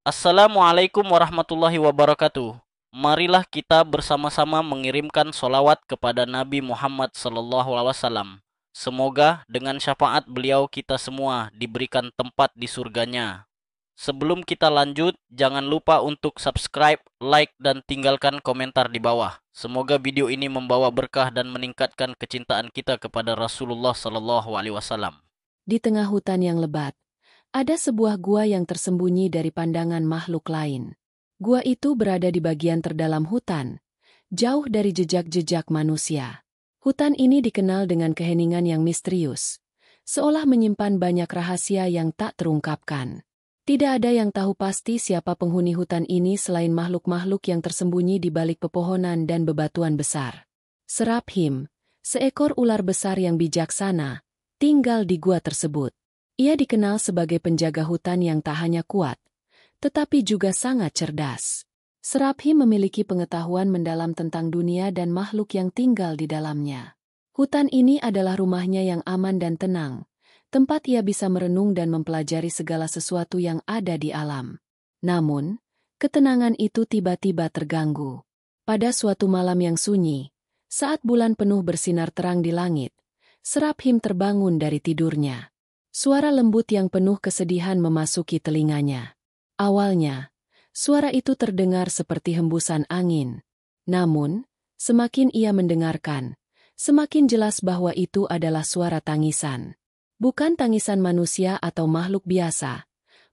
Assalamualaikum warahmatullahi wabarakatuh. Marilah kita bersama-sama mengirimkan solawat kepada Nabi Muhammad SAW. Semoga dengan syafaat beliau kita semua diberikan tempat di surganya. Sebelum kita lanjut, jangan lupa untuk subscribe, like, dan tinggalkan komentar di bawah. Semoga video ini membawa berkah dan meningkatkan kecintaan kita kepada Rasulullah SAW. Di tengah hutan yang lebat, ada sebuah gua yang tersembunyi dari pandangan makhluk lain. Gua itu berada di bagian terdalam hutan, jauh dari jejak-jejak manusia. Hutan ini dikenal dengan keheningan yang misterius, seolah menyimpan banyak rahasia yang tak terungkapkan. Tidak ada yang tahu pasti siapa penghuni hutan ini selain makhluk-makhluk yang tersembunyi di balik pepohonan dan bebatuan besar. Seraphim, seekor ular besar yang bijaksana, tinggal di gua tersebut. Ia dikenal sebagai penjaga hutan yang tak hanya kuat, tetapi juga sangat cerdas. Seraphim memiliki pengetahuan mendalam tentang dunia dan makhluk yang tinggal di dalamnya. Hutan ini adalah rumahnya yang aman dan tenang, tempat ia bisa merenung dan mempelajari segala sesuatu yang ada di alam. Namun, ketenangan itu tiba-tiba terganggu. Pada suatu malam yang sunyi, saat bulan penuh bersinar terang di langit, Seraphim terbangun dari tidurnya. Suara lembut yang penuh kesedihan memasuki telinganya. Awalnya, suara itu terdengar seperti hembusan angin. Namun, semakin ia mendengarkan, semakin jelas bahwa itu adalah suara tangisan. Bukan tangisan manusia atau makhluk biasa,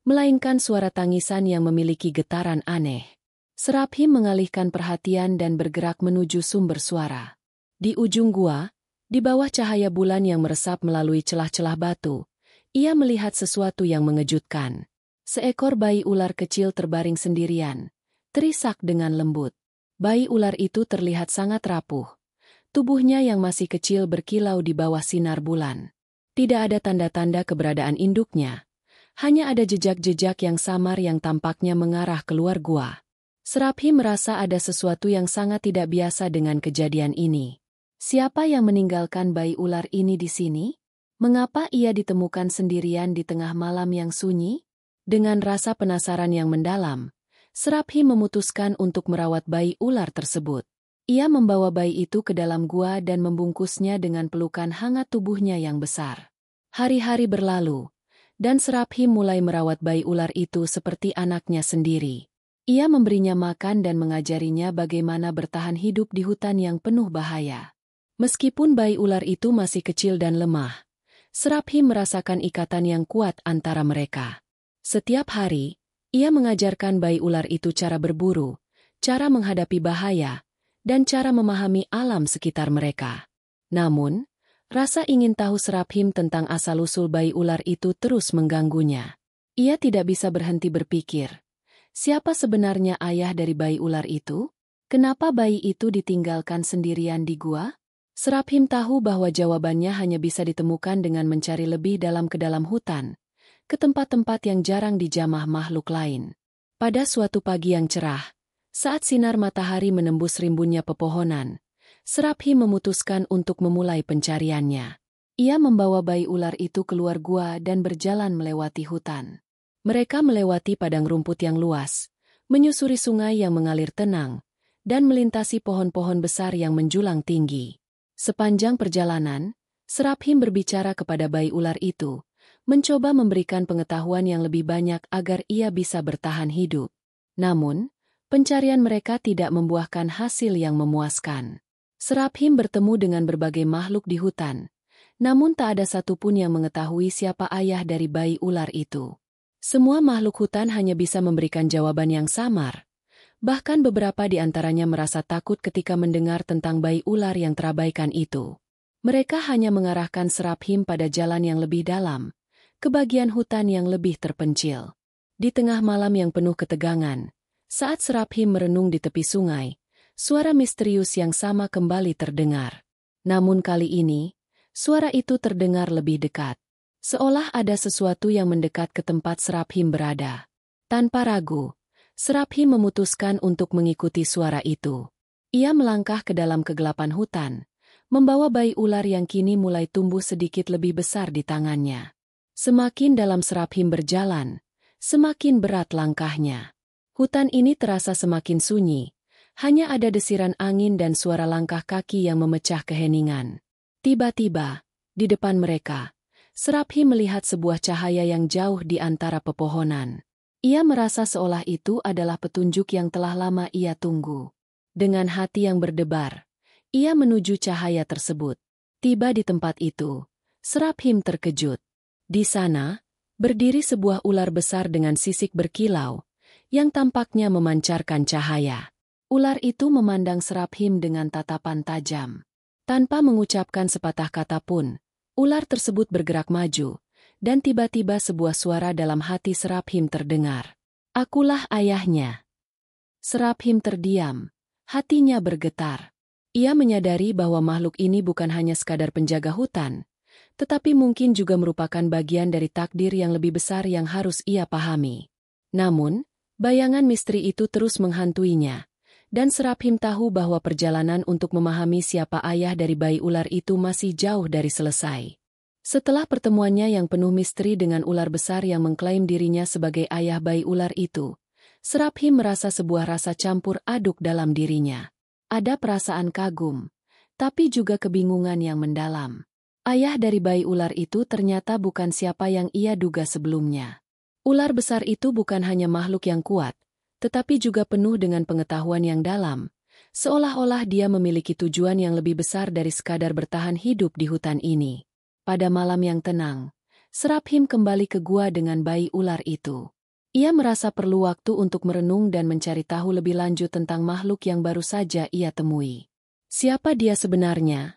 melainkan suara tangisan yang memiliki getaran aneh. Seraphim mengalihkan perhatian dan bergerak menuju sumber suara. Di ujung gua, di bawah cahaya bulan yang meresap melalui celah-celah batu, ia melihat sesuatu yang mengejutkan. Seekor bayi ular kecil terbaring sendirian, terisak dengan lembut. Bayi ular itu terlihat sangat rapuh. Tubuhnya yang masih kecil berkilau di bawah sinar bulan. Tidak ada tanda-tanda keberadaan induknya. Hanya ada jejak-jejak yang samar yang tampaknya mengarah keluar gua. Seraphim merasa ada sesuatu yang sangat tidak biasa dengan kejadian ini. Siapa yang meninggalkan bayi ular ini di sini? Mengapa ia ditemukan sendirian di tengah malam yang sunyi? Dengan rasa penasaran yang mendalam, Seraphim memutuskan untuk merawat bayi ular tersebut. Ia membawa bayi itu ke dalam gua dan membungkusnya dengan pelukan hangat tubuhnya yang besar. Hari-hari berlalu, dan Seraphim mulai merawat bayi ular itu seperti anaknya sendiri. Ia memberinya makan dan mengajarinya bagaimana bertahan hidup di hutan yang penuh bahaya. Meskipun bayi ular itu masih kecil dan lemah, Seraphim merasakan ikatan yang kuat antara mereka. Setiap hari, ia mengajarkan bayi ular itu cara berburu, cara menghadapi bahaya, dan cara memahami alam sekitar mereka. Namun, rasa ingin tahu Seraphim tentang asal-usul bayi ular itu terus mengganggunya. Ia tidak bisa berhenti berpikir, siapa sebenarnya ayah dari bayi ular itu? Kenapa bayi itu ditinggalkan sendirian di gua? Seraphim tahu bahwa jawabannya hanya bisa ditemukan dengan mencari lebih dalam ke dalam hutan, ke tempat-tempat yang jarang dijamah makhluk lain. Pada suatu pagi yang cerah, saat sinar matahari menembus rimbunnya pepohonan, Seraphim memutuskan untuk memulai pencariannya. Ia membawa bayi ular itu keluar gua dan berjalan melewati hutan. Mereka melewati padang rumput yang luas, menyusuri sungai yang mengalir tenang, dan melintasi pohon-pohon besar yang menjulang tinggi. Sepanjang perjalanan, Seraphim berbicara kepada bayi ular itu, mencoba memberikan pengetahuan yang lebih banyak agar ia bisa bertahan hidup. Namun, pencarian mereka tidak membuahkan hasil yang memuaskan. Seraphim bertemu dengan berbagai makhluk di hutan, namun tak ada satupun yang mengetahui siapa ayah dari bayi ular itu. Semua makhluk hutan hanya bisa memberikan jawaban yang samar. Bahkan beberapa di antaranya merasa takut ketika mendengar tentang bayi ular yang terabaikan itu. Mereka hanya mengarahkan Seraphim pada jalan yang lebih dalam, ke bagian hutan yang lebih terpencil. Di tengah malam yang penuh ketegangan, saat Seraphim merenung di tepi sungai, suara misterius yang sama kembali terdengar. Namun kali ini, suara itu terdengar lebih dekat. Seolah ada sesuatu yang mendekat ke tempat Seraphim berada. Tanpa ragu, Seraphim memutuskan untuk mengikuti suara itu. Ia melangkah ke dalam kegelapan hutan, membawa bayi ular yang kini mulai tumbuh sedikit lebih besar di tangannya. Semakin dalam Seraphim berjalan, semakin berat langkahnya. Hutan ini terasa semakin sunyi. Hanya ada desiran angin dan suara langkah kaki yang memecah keheningan. Tiba-tiba, di depan mereka, Seraphi melihat sebuah cahaya yang jauh di antara pepohonan. Ia merasa seolah itu adalah petunjuk yang telah lama ia tunggu. Dengan hati yang berdebar, ia menuju cahaya tersebut. Tiba di tempat itu, Seraphi terkejut. Di sana, berdiri sebuah ular besar dengan sisik berkilau, yang tampaknya memancarkan cahaya. Ular itu memandang Seraphi dengan tatapan tajam. Tanpa mengucapkan sepatah kata pun, ular tersebut bergerak maju, dan tiba-tiba sebuah suara dalam hati Seraphi terdengar. Akulah ayahnya. Seraphi terdiam, hatinya bergetar. Ia menyadari bahwa makhluk ini bukan hanya sekadar penjaga hutan, tetapi mungkin juga merupakan bagian dari takdir yang lebih besar yang harus ia pahami. Namun, bayangan misteri itu terus menghantuinya, dan Seraphi tahu bahwa perjalanan untuk memahami siapa ayah dari bayi ular itu masih jauh dari selesai. Setelah pertemuannya yang penuh misteri dengan ular besar yang mengklaim dirinya sebagai ayah bayi ular itu, Seraphi merasa sebuah rasa campur aduk dalam dirinya. Ada perasaan kagum, tapi juga kebingungan yang mendalam. Ayah dari bayi ular itu ternyata bukan siapa yang ia duga sebelumnya. Ular besar itu bukan hanya makhluk yang kuat, tetapi juga penuh dengan pengetahuan yang dalam, seolah-olah dia memiliki tujuan yang lebih besar dari sekadar bertahan hidup di hutan ini. Pada malam yang tenang, Seraphi kembali ke gua dengan bayi ular itu. Ia merasa perlu waktu untuk merenung dan mencari tahu lebih lanjut tentang makhluk yang baru saja ia temui. Siapa dia sebenarnya?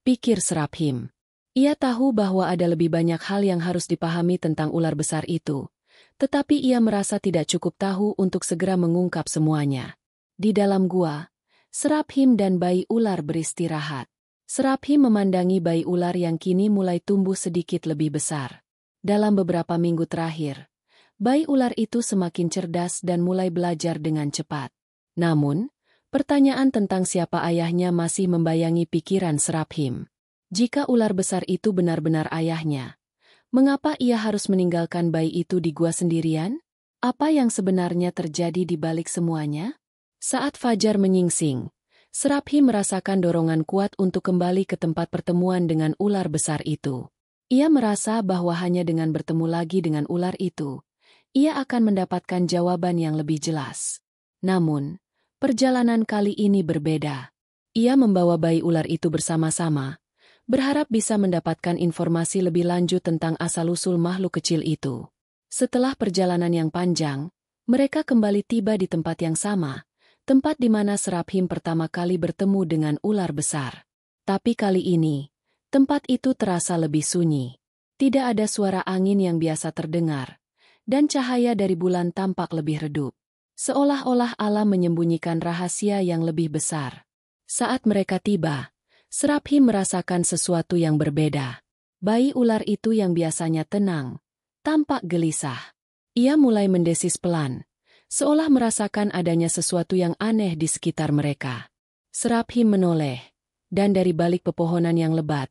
Pikir Seraphi. Ia tahu bahwa ada lebih banyak hal yang harus dipahami tentang ular besar itu, tetapi ia merasa tidak cukup tahu untuk segera mengungkap semuanya. Di dalam gua, Seraphi dan bayi ular beristirahat. Seraphi memandangi bayi ular yang kini mulai tumbuh sedikit lebih besar. Dalam beberapa minggu terakhir, bayi ular itu semakin cerdas dan mulai belajar dengan cepat. Namun, pertanyaan tentang siapa ayahnya masih membayangi pikiran Seraphi. Jika ular besar itu benar-benar ayahnya, mengapa ia harus meninggalkan bayi itu di gua sendirian? Apa yang sebenarnya terjadi di balik semuanya? Saat fajar menyingsing, Seraphi merasakan dorongan kuat untuk kembali ke tempat pertemuan dengan ular besar itu. Ia merasa bahwa hanya dengan bertemu lagi dengan ular itu, ia akan mendapatkan jawaban yang lebih jelas. Namun, perjalanan kali ini berbeda. Ia membawa bayi ular itu bersama-sama, berharap bisa mendapatkan informasi lebih lanjut tentang asal-usul makhluk kecil itu. Setelah perjalanan yang panjang, mereka kembali tiba di tempat yang sama, tempat di mana Seraphi pertama kali bertemu dengan ular besar. Tapi kali ini, tempat itu terasa lebih sunyi. Tidak ada suara angin yang biasa terdengar, dan cahaya dari bulan tampak lebih redup. Seolah-olah alam menyembunyikan rahasia yang lebih besar. Saat mereka tiba, Seraphi merasakan sesuatu yang berbeda. Bayi ular itu yang biasanya tenang, tampak gelisah. Ia mulai mendesis pelan, seolah merasakan adanya sesuatu yang aneh di sekitar mereka. Seraphi menoleh, dan dari balik pepohonan yang lebat,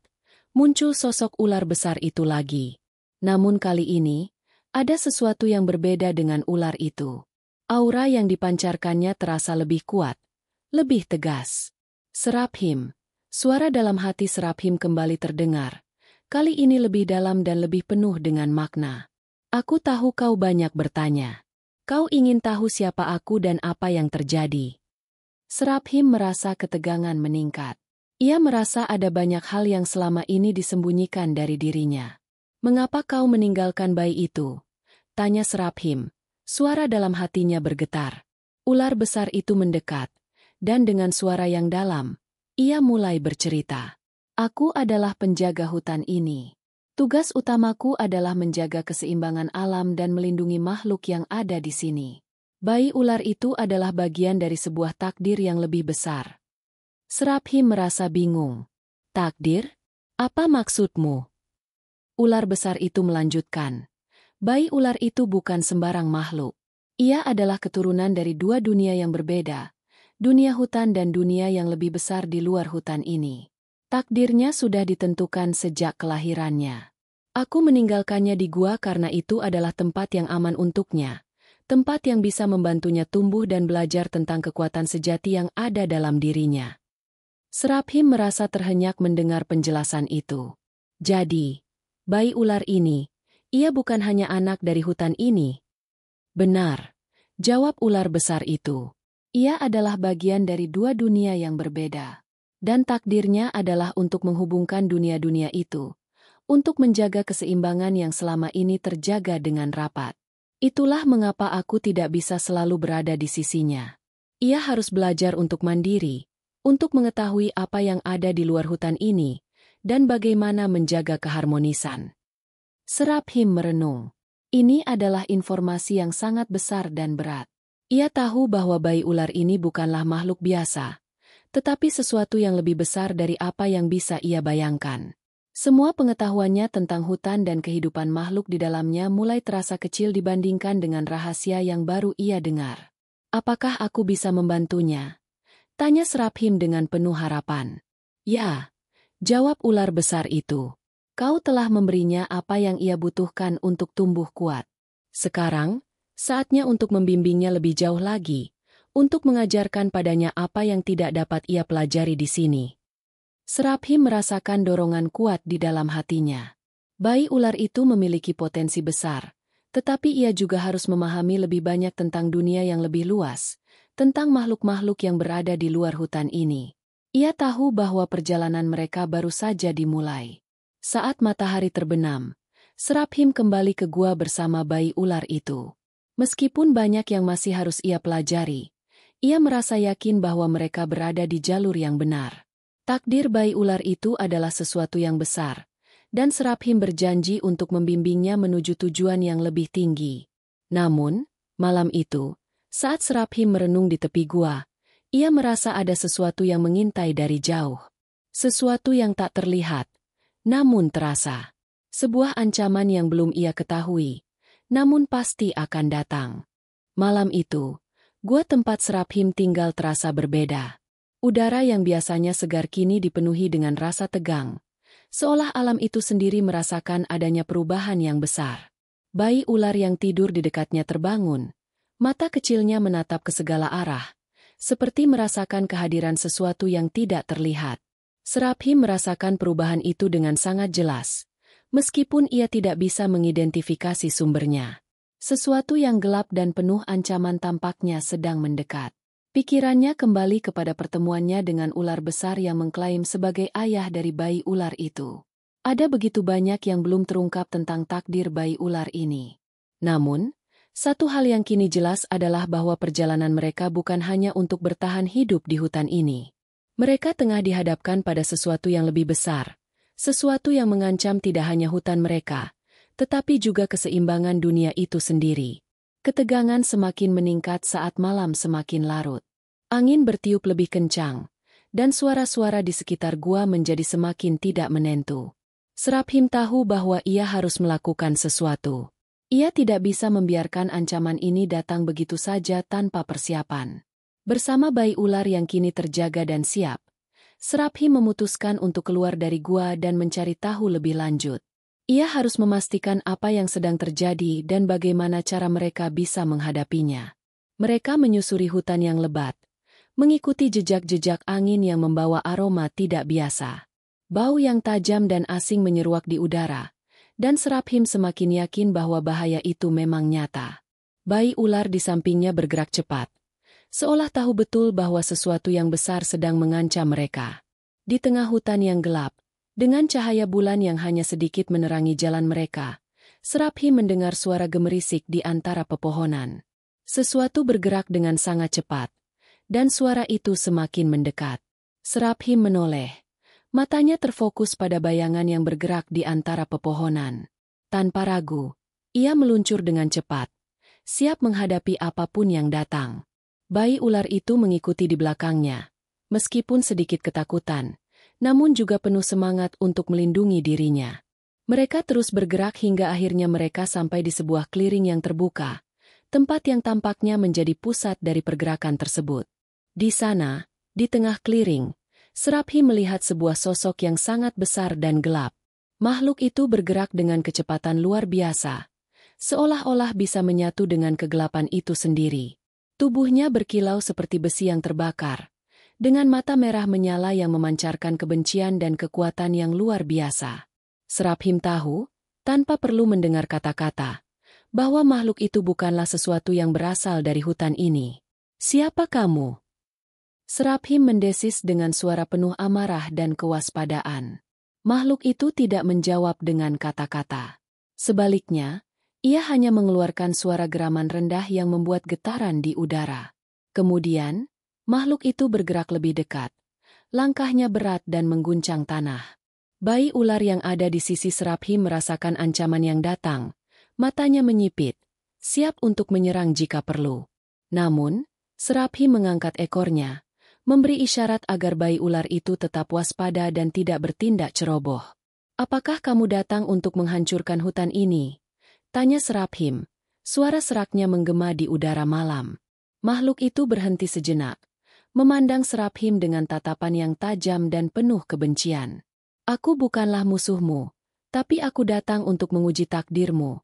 muncul sosok ular besar itu lagi. Namun kali ini, ada sesuatu yang berbeda dengan ular itu. Aura yang dipancarkannya terasa lebih kuat, lebih tegas. Seraphi. Suara dalam hati Seraphi kembali terdengar. Kali ini lebih dalam dan lebih penuh dengan makna. Aku tahu kau banyak bertanya. Kau ingin tahu siapa aku dan apa yang terjadi. Seraphi merasa ketegangan meningkat. Ia merasa ada banyak hal yang selama ini disembunyikan dari dirinya. Mengapa kau meninggalkan bayi itu? Tanya Seraphi. Suara dalam hatinya bergetar. Ular besar itu mendekat, dan dengan suara yang dalam, ia mulai bercerita. Aku adalah penjaga hutan ini. Tugas utamaku adalah menjaga keseimbangan alam dan melindungi makhluk yang ada di sini. Bayi ular itu adalah bagian dari sebuah takdir yang lebih besar. Seraphi merasa bingung. Takdir? Apa maksudmu? Ular besar itu melanjutkan. Bayi ular itu bukan sembarang makhluk. Ia adalah keturunan dari dua dunia yang berbeda, dunia hutan dan dunia yang lebih besar di luar hutan ini. Takdirnya sudah ditentukan sejak kelahirannya. Aku meninggalkannya di gua karena itu adalah tempat yang aman untuknya. Tempat yang bisa membantunya tumbuh dan belajar tentang kekuatan sejati yang ada dalam dirinya. Seraphim merasa terhenyak mendengar penjelasan itu. Jadi, bayi ular ini, ia bukan hanya anak dari hutan ini. Benar, jawab ular besar itu. Ia adalah bagian dari dua dunia yang berbeda. Dan takdirnya adalah untuk menghubungkan dunia-dunia itu. Untuk menjaga keseimbangan yang selama ini terjaga dengan rapat. Itulah mengapa aku tidak bisa selalu berada di sisinya. Ia harus belajar untuk mandiri, untuk mengetahui apa yang ada di luar hutan ini, dan bagaimana menjaga keharmonisan. Seraphim merenung. Ini adalah informasi yang sangat besar dan berat. Ia tahu bahwa bayi ular ini bukanlah makhluk biasa, tetapi sesuatu yang lebih besar dari apa yang bisa ia bayangkan. Semua pengetahuannya tentang hutan dan kehidupan makhluk di dalamnya mulai terasa kecil dibandingkan dengan rahasia yang baru ia dengar. Apakah aku bisa membantunya? Tanya Seraphim dengan penuh harapan. Ya, jawab ular besar itu. Kau telah memberinya apa yang ia butuhkan untuk tumbuh kuat. Sekarang, saatnya untuk membimbingnya lebih jauh lagi, untuk mengajarkan padanya apa yang tidak dapat ia pelajari di sini. Seraphim merasakan dorongan kuat di dalam hatinya. Bayi ular itu memiliki potensi besar, tetapi ia juga harus memahami lebih banyak tentang dunia yang lebih luas, tentang makhluk-makhluk yang berada di luar hutan ini. Ia tahu bahwa perjalanan mereka baru saja dimulai. Saat matahari terbenam, Seraphim kembali ke gua bersama bayi ular itu. Meskipun banyak yang masih harus ia pelajari, ia merasa yakin bahwa mereka berada di jalur yang benar. Takdir bayi ular itu adalah sesuatu yang besar, dan Seraphim berjanji untuk membimbingnya menuju tujuan yang lebih tinggi. Namun, malam itu, saat Seraphim merenung di tepi gua, ia merasa ada sesuatu yang mengintai dari jauh. Sesuatu yang tak terlihat, namun terasa. Sebuah ancaman yang belum ia ketahui, namun pasti akan datang. Malam itu, gua tempat Seraphim tinggal terasa berbeda. Udara yang biasanya segar kini dipenuhi dengan rasa tegang, seolah alam itu sendiri merasakan adanya perubahan yang besar. Bayi ular yang tidur di dekatnya terbangun, mata kecilnya menatap ke segala arah, seperti merasakan kehadiran sesuatu yang tidak terlihat. Seraphim merasakan perubahan itu dengan sangat jelas, meskipun ia tidak bisa mengidentifikasi sumbernya. Sesuatu yang gelap dan penuh ancaman tampaknya sedang mendekat. Pikirannya kembali kepada pertemuannya dengan ular besar yang mengklaim sebagai ayah dari bayi ular itu. Ada begitu banyak yang belum terungkap tentang takdir bayi ular ini. Namun, satu hal yang kini jelas adalah bahwa perjalanan mereka bukan hanya untuk bertahan hidup di hutan ini. Mereka tengah dihadapkan pada sesuatu yang lebih besar, sesuatu yang mengancam tidak hanya hutan mereka, tetapi juga keseimbangan dunia itu sendiri. Ketegangan semakin meningkat saat malam semakin larut. Angin bertiup lebih kencang, dan suara-suara di sekitar gua menjadi semakin tidak menentu. Seraphim tahu bahwa ia harus melakukan sesuatu. Ia tidak bisa membiarkan ancaman ini datang begitu saja tanpa persiapan. Bersama bayi ular yang kini terjaga dan siap, Seraphim memutuskan untuk keluar dari gua dan mencari tahu lebih lanjut. Ia harus memastikan apa yang sedang terjadi dan bagaimana cara mereka bisa menghadapinya. Mereka menyusuri hutan yang lebat, mengikuti jejak-jejak angin yang membawa aroma tidak biasa. Bau yang tajam dan asing menyeruak di udara, dan Seraphim semakin yakin bahwa bahaya itu memang nyata. Bayi ular di sampingnya bergerak cepat, seolah tahu betul bahwa sesuatu yang besar sedang mengancam mereka. Di tengah hutan yang gelap, dengan cahaya bulan yang hanya sedikit menerangi jalan mereka, Seraphim mendengar suara gemerisik di antara pepohonan. Sesuatu bergerak dengan sangat cepat, dan suara itu semakin mendekat. Seraphim menoleh. Matanya terfokus pada bayangan yang bergerak di antara pepohonan. Tanpa ragu, ia meluncur dengan cepat, siap menghadapi apapun yang datang. Bayi ular itu mengikuti di belakangnya, meskipun sedikit ketakutan, namun juga penuh semangat untuk melindungi dirinya. Mereka terus bergerak hingga akhirnya mereka sampai di sebuah clearing yang terbuka, tempat yang tampaknya menjadi pusat dari pergerakan tersebut. Di sana, di tengah clearing, Seraphim melihat sebuah sosok yang sangat besar dan gelap. Makhluk itu bergerak dengan kecepatan luar biasa, seolah-olah bisa menyatu dengan kegelapan itu sendiri. Tubuhnya berkilau seperti besi yang terbakar, dengan mata merah menyala yang memancarkan kebencian dan kekuatan yang luar biasa. Seraphim tahu, tanpa perlu mendengar kata-kata, bahwa makhluk itu bukanlah sesuatu yang berasal dari hutan ini. "Siapa kamu?" Seraphim mendesis dengan suara penuh amarah dan kewaspadaan. Makhluk itu tidak menjawab dengan kata-kata. Sebaliknya, ia hanya mengeluarkan suara geraman rendah yang membuat getaran di udara. Kemudian, makhluk itu bergerak lebih dekat. Langkahnya berat dan mengguncang tanah. Bayi ular yang ada di sisi Seraphim merasakan ancaman yang datang. Matanya menyipit, siap untuk menyerang jika perlu. Namun, Seraphim mengangkat ekornya, memberi isyarat agar bayi ular itu tetap waspada dan tidak bertindak ceroboh. "Apakah kamu datang untuk menghancurkan hutan ini?" tanya Seraphim. Suara seraknya menggema di udara malam. Makhluk itu berhenti sejenak, memandang Seraphim dengan tatapan yang tajam dan penuh kebencian. "Aku bukanlah musuhmu, tapi aku datang untuk menguji takdirmu,"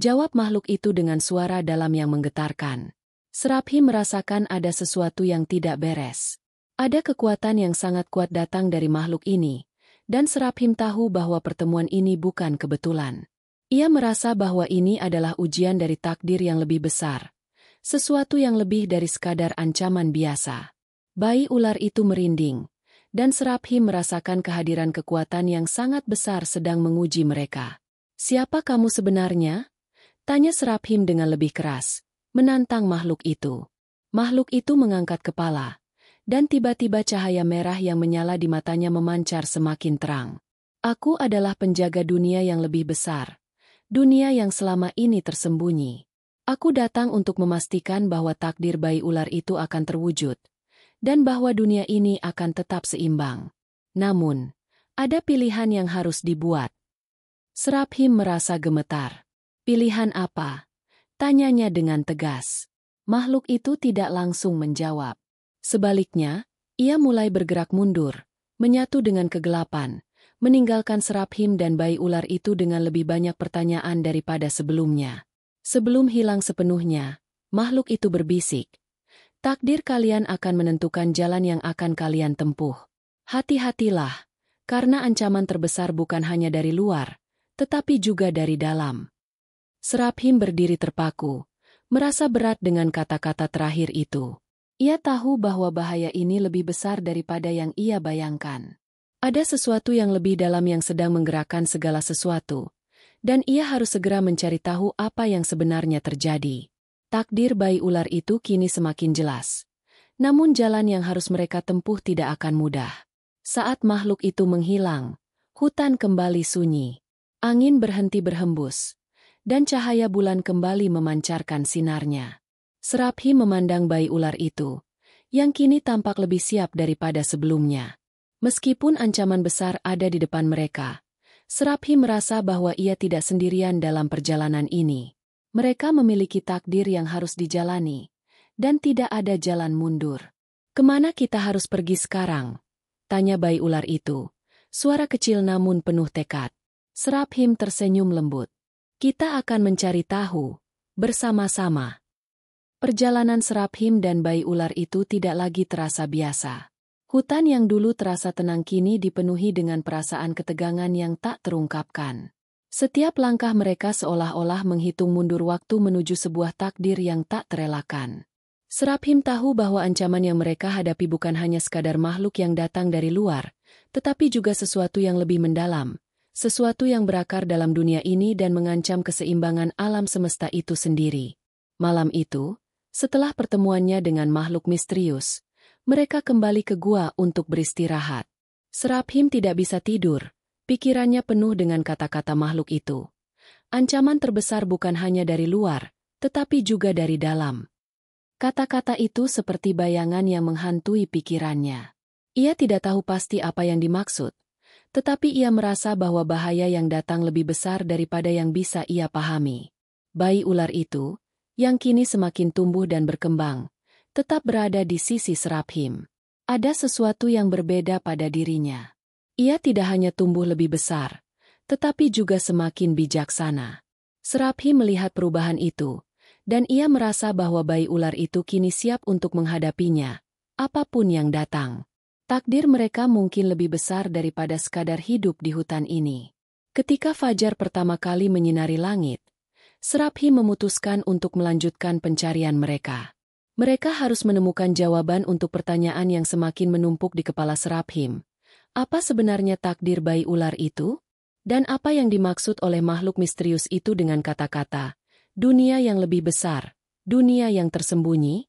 jawab makhluk itu dengan suara dalam yang menggetarkan. Seraphim merasakan ada sesuatu yang tidak beres. Ada kekuatan yang sangat kuat datang dari makhluk ini, dan Seraphim tahu bahwa pertemuan ini bukan kebetulan. Ia merasa bahwa ini adalah ujian dari takdir yang lebih besar, sesuatu yang lebih dari sekadar ancaman biasa. Bayi ular itu merinding, dan Seraphim merasakan kehadiran kekuatan yang sangat besar sedang menguji mereka. "Siapa kamu sebenarnya?" tanya Seraphim dengan lebih keras, menantang makhluk itu. Makhluk itu mengangkat kepala, dan tiba-tiba cahaya merah yang menyala di matanya memancar semakin terang. "Aku adalah penjaga dunia yang lebih besar, dunia yang selama ini tersembunyi. Aku datang untuk memastikan bahwa takdir bayi ular itu akan terwujud, dan bahwa dunia ini akan tetap seimbang. Namun, ada pilihan yang harus dibuat." Seraphim merasa gemetar. "Pilihan apa?" tanyanya dengan tegas. Makhluk itu tidak langsung menjawab. Sebaliknya, ia mulai bergerak mundur, menyatu dengan kegelapan, meninggalkan Seraphim dan bayi ular itu dengan lebih banyak pertanyaan daripada sebelumnya. Sebelum hilang sepenuhnya, makhluk itu berbisik, "Takdir kalian akan menentukan jalan yang akan kalian tempuh. Hati-hatilah, karena ancaman terbesar bukan hanya dari luar, tetapi juga dari dalam." Seraphim berdiri terpaku, merasa berat dengan kata-kata terakhir itu. Ia tahu bahwa bahaya ini lebih besar daripada yang ia bayangkan. Ada sesuatu yang lebih dalam yang sedang menggerakkan segala sesuatu, dan ia harus segera mencari tahu apa yang sebenarnya terjadi. Takdir bayi ular itu kini semakin jelas. Namun jalan yang harus mereka tempuh tidak akan mudah. Saat makhluk itu menghilang, hutan kembali sunyi. Angin berhenti berhembus, dan cahaya bulan kembali memancarkan sinarnya. Seraphim memandang bayi ular itu, yang kini tampak lebih siap daripada sebelumnya. Meskipun ancaman besar ada di depan mereka, Seraphim merasa bahwa ia tidak sendirian dalam perjalanan ini. Mereka memiliki takdir yang harus dijalani, dan tidak ada jalan mundur. "Kemana kita harus pergi sekarang?" tanya bayi ular itu, suara kecil namun penuh tekad. Seraphim tersenyum lembut. "Kita akan mencari tahu, bersama-sama." Perjalanan Seraphim dan bayi ular itu tidak lagi terasa biasa. Hutan yang dulu terasa tenang kini dipenuhi dengan perasaan ketegangan yang tak terungkapkan. Setiap langkah mereka seolah-olah menghitung mundur waktu menuju sebuah takdir yang tak terelakkan. Seraphim tahu bahwa ancaman yang mereka hadapi bukan hanya sekadar makhluk yang datang dari luar, tetapi juga sesuatu yang lebih mendalam, sesuatu yang berakar dalam dunia ini dan mengancam keseimbangan alam semesta itu sendiri. Malam itu, setelah pertemuannya dengan makhluk misterius, mereka kembali ke gua untuk beristirahat. Seraphim tidak bisa tidur, pikirannya penuh dengan kata-kata makhluk itu. Ancaman terbesar bukan hanya dari luar, tetapi juga dari dalam. Kata-kata itu seperti bayangan yang menghantui pikirannya. Ia tidak tahu pasti apa yang dimaksud, tetapi ia merasa bahwa bahaya yang datang lebih besar daripada yang bisa ia pahami. Bayi ular itu, yang kini semakin tumbuh dan berkembang, tetap berada di sisi Seraphim. Ada sesuatu yang berbeda pada dirinya. Ia tidak hanya tumbuh lebih besar, tetapi juga semakin bijaksana. Seraphi melihat perubahan itu, dan ia merasa bahwa bayi ular itu kini siap untuk menghadapinya, apapun yang datang. Takdir mereka mungkin lebih besar daripada sekadar hidup di hutan ini. Ketika fajar pertama kali menyinari langit, Seraphi memutuskan untuk melanjutkan pencarian mereka. Mereka harus menemukan jawaban untuk pertanyaan yang semakin menumpuk di kepala Seraphi. Apa sebenarnya takdir bayi ular itu? Dan apa yang dimaksud oleh makhluk misterius itu dengan kata-kata, dunia yang lebih besar, dunia yang tersembunyi?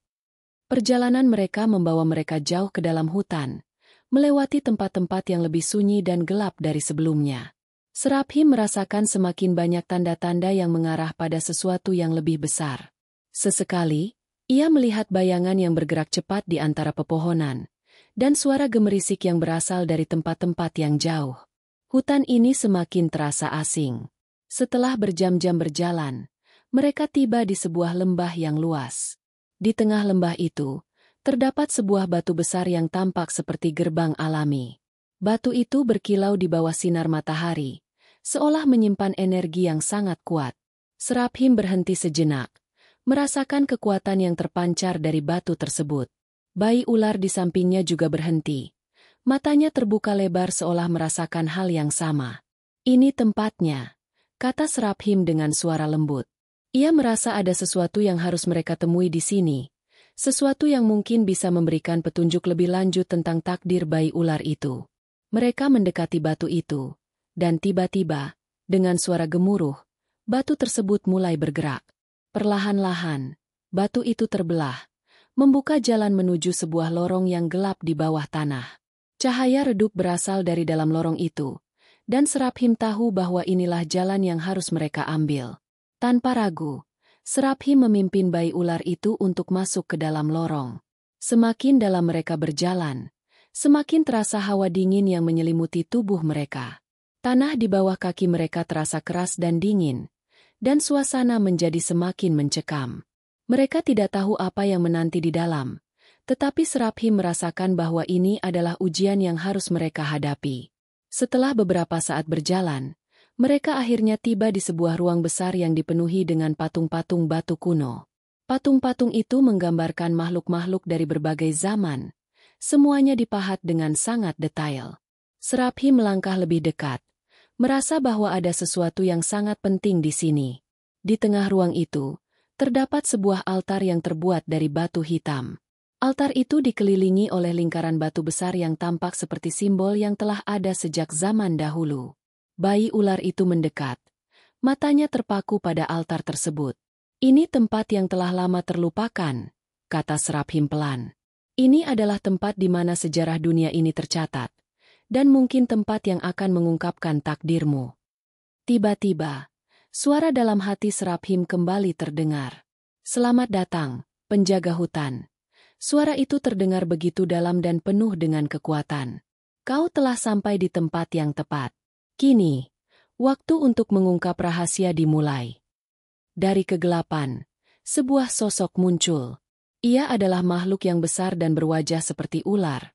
Perjalanan mereka membawa mereka jauh ke dalam hutan, melewati tempat-tempat yang lebih sunyi dan gelap dari sebelumnya. Seraphi merasakan semakin banyak tanda-tanda yang mengarah pada sesuatu yang lebih besar. Sesekali, ia melihat bayangan yang bergerak cepat di antara pepohonan, dan suara gemerisik yang berasal dari tempat-tempat yang jauh. Hutan ini semakin terasa asing. Setelah berjam-jam berjalan, mereka tiba di sebuah lembah yang luas. Di tengah lembah itu, terdapat sebuah batu besar yang tampak seperti gerbang alami. Batu itu berkilau di bawah sinar matahari, seolah menyimpan energi yang sangat kuat. Seraphi berhenti sejenak, merasakan kekuatan yang terpancar dari batu tersebut. Bayi ular di sampingnya juga berhenti. Matanya terbuka lebar seolah merasakan hal yang sama. Ini tempatnya, kata Seraphi dengan suara lembut. Ia merasa ada sesuatu yang harus mereka temui di sini. Sesuatu yang mungkin bisa memberikan petunjuk lebih lanjut tentang takdir bayi ular itu. Mereka mendekati batu itu, dan tiba-tiba, dengan suara gemuruh, batu tersebut mulai bergerak. Perlahan-lahan, batu itu terbelah, membuka jalan menuju sebuah lorong yang gelap di bawah tanah. Cahaya redup berasal dari dalam lorong itu, dan Seraphi tahu bahwa inilah jalan yang harus mereka ambil. Tanpa ragu, Seraphi memimpin bayi ular itu untuk masuk ke dalam lorong. Semakin dalam mereka berjalan, semakin terasa hawa dingin yang menyelimuti tubuh mereka. Tanah di bawah kaki mereka terasa keras dan dingin, dan suasana menjadi semakin mencekam. Mereka tidak tahu apa yang menanti di dalam, tetapi Seraphi merasakan bahwa ini adalah ujian yang harus mereka hadapi. Setelah beberapa saat berjalan, mereka akhirnya tiba di sebuah ruang besar yang dipenuhi dengan patung-patung batu kuno. Patung-patung itu menggambarkan makhluk-makhluk dari berbagai zaman. Semuanya dipahat dengan sangat detail. Seraphi melangkah lebih dekat, merasa bahwa ada sesuatu yang sangat penting di sini. Di tengah ruang itu, terdapat sebuah altar yang terbuat dari batu hitam. Altar itu dikelilingi oleh lingkaran batu besar yang tampak seperti simbol yang telah ada sejak zaman dahulu. Bayi ular itu mendekat. Matanya terpaku pada altar tersebut. Ini tempat yang telah lama terlupakan, kata Seraphi pelan. Ini adalah tempat di mana sejarah dunia ini tercatat, dan mungkin tempat yang akan mengungkapkan takdirmu. Tiba-tiba, suara dalam hati Seraphi kembali terdengar. Selamat datang, penjaga hutan. Suara itu terdengar begitu dalam dan penuh dengan kekuatan. Kau telah sampai di tempat yang tepat. Kini, waktu untuk mengungkap rahasia dimulai. Dari kegelapan, sebuah sosok muncul. Ia adalah makhluk yang besar dan berwajah seperti ular,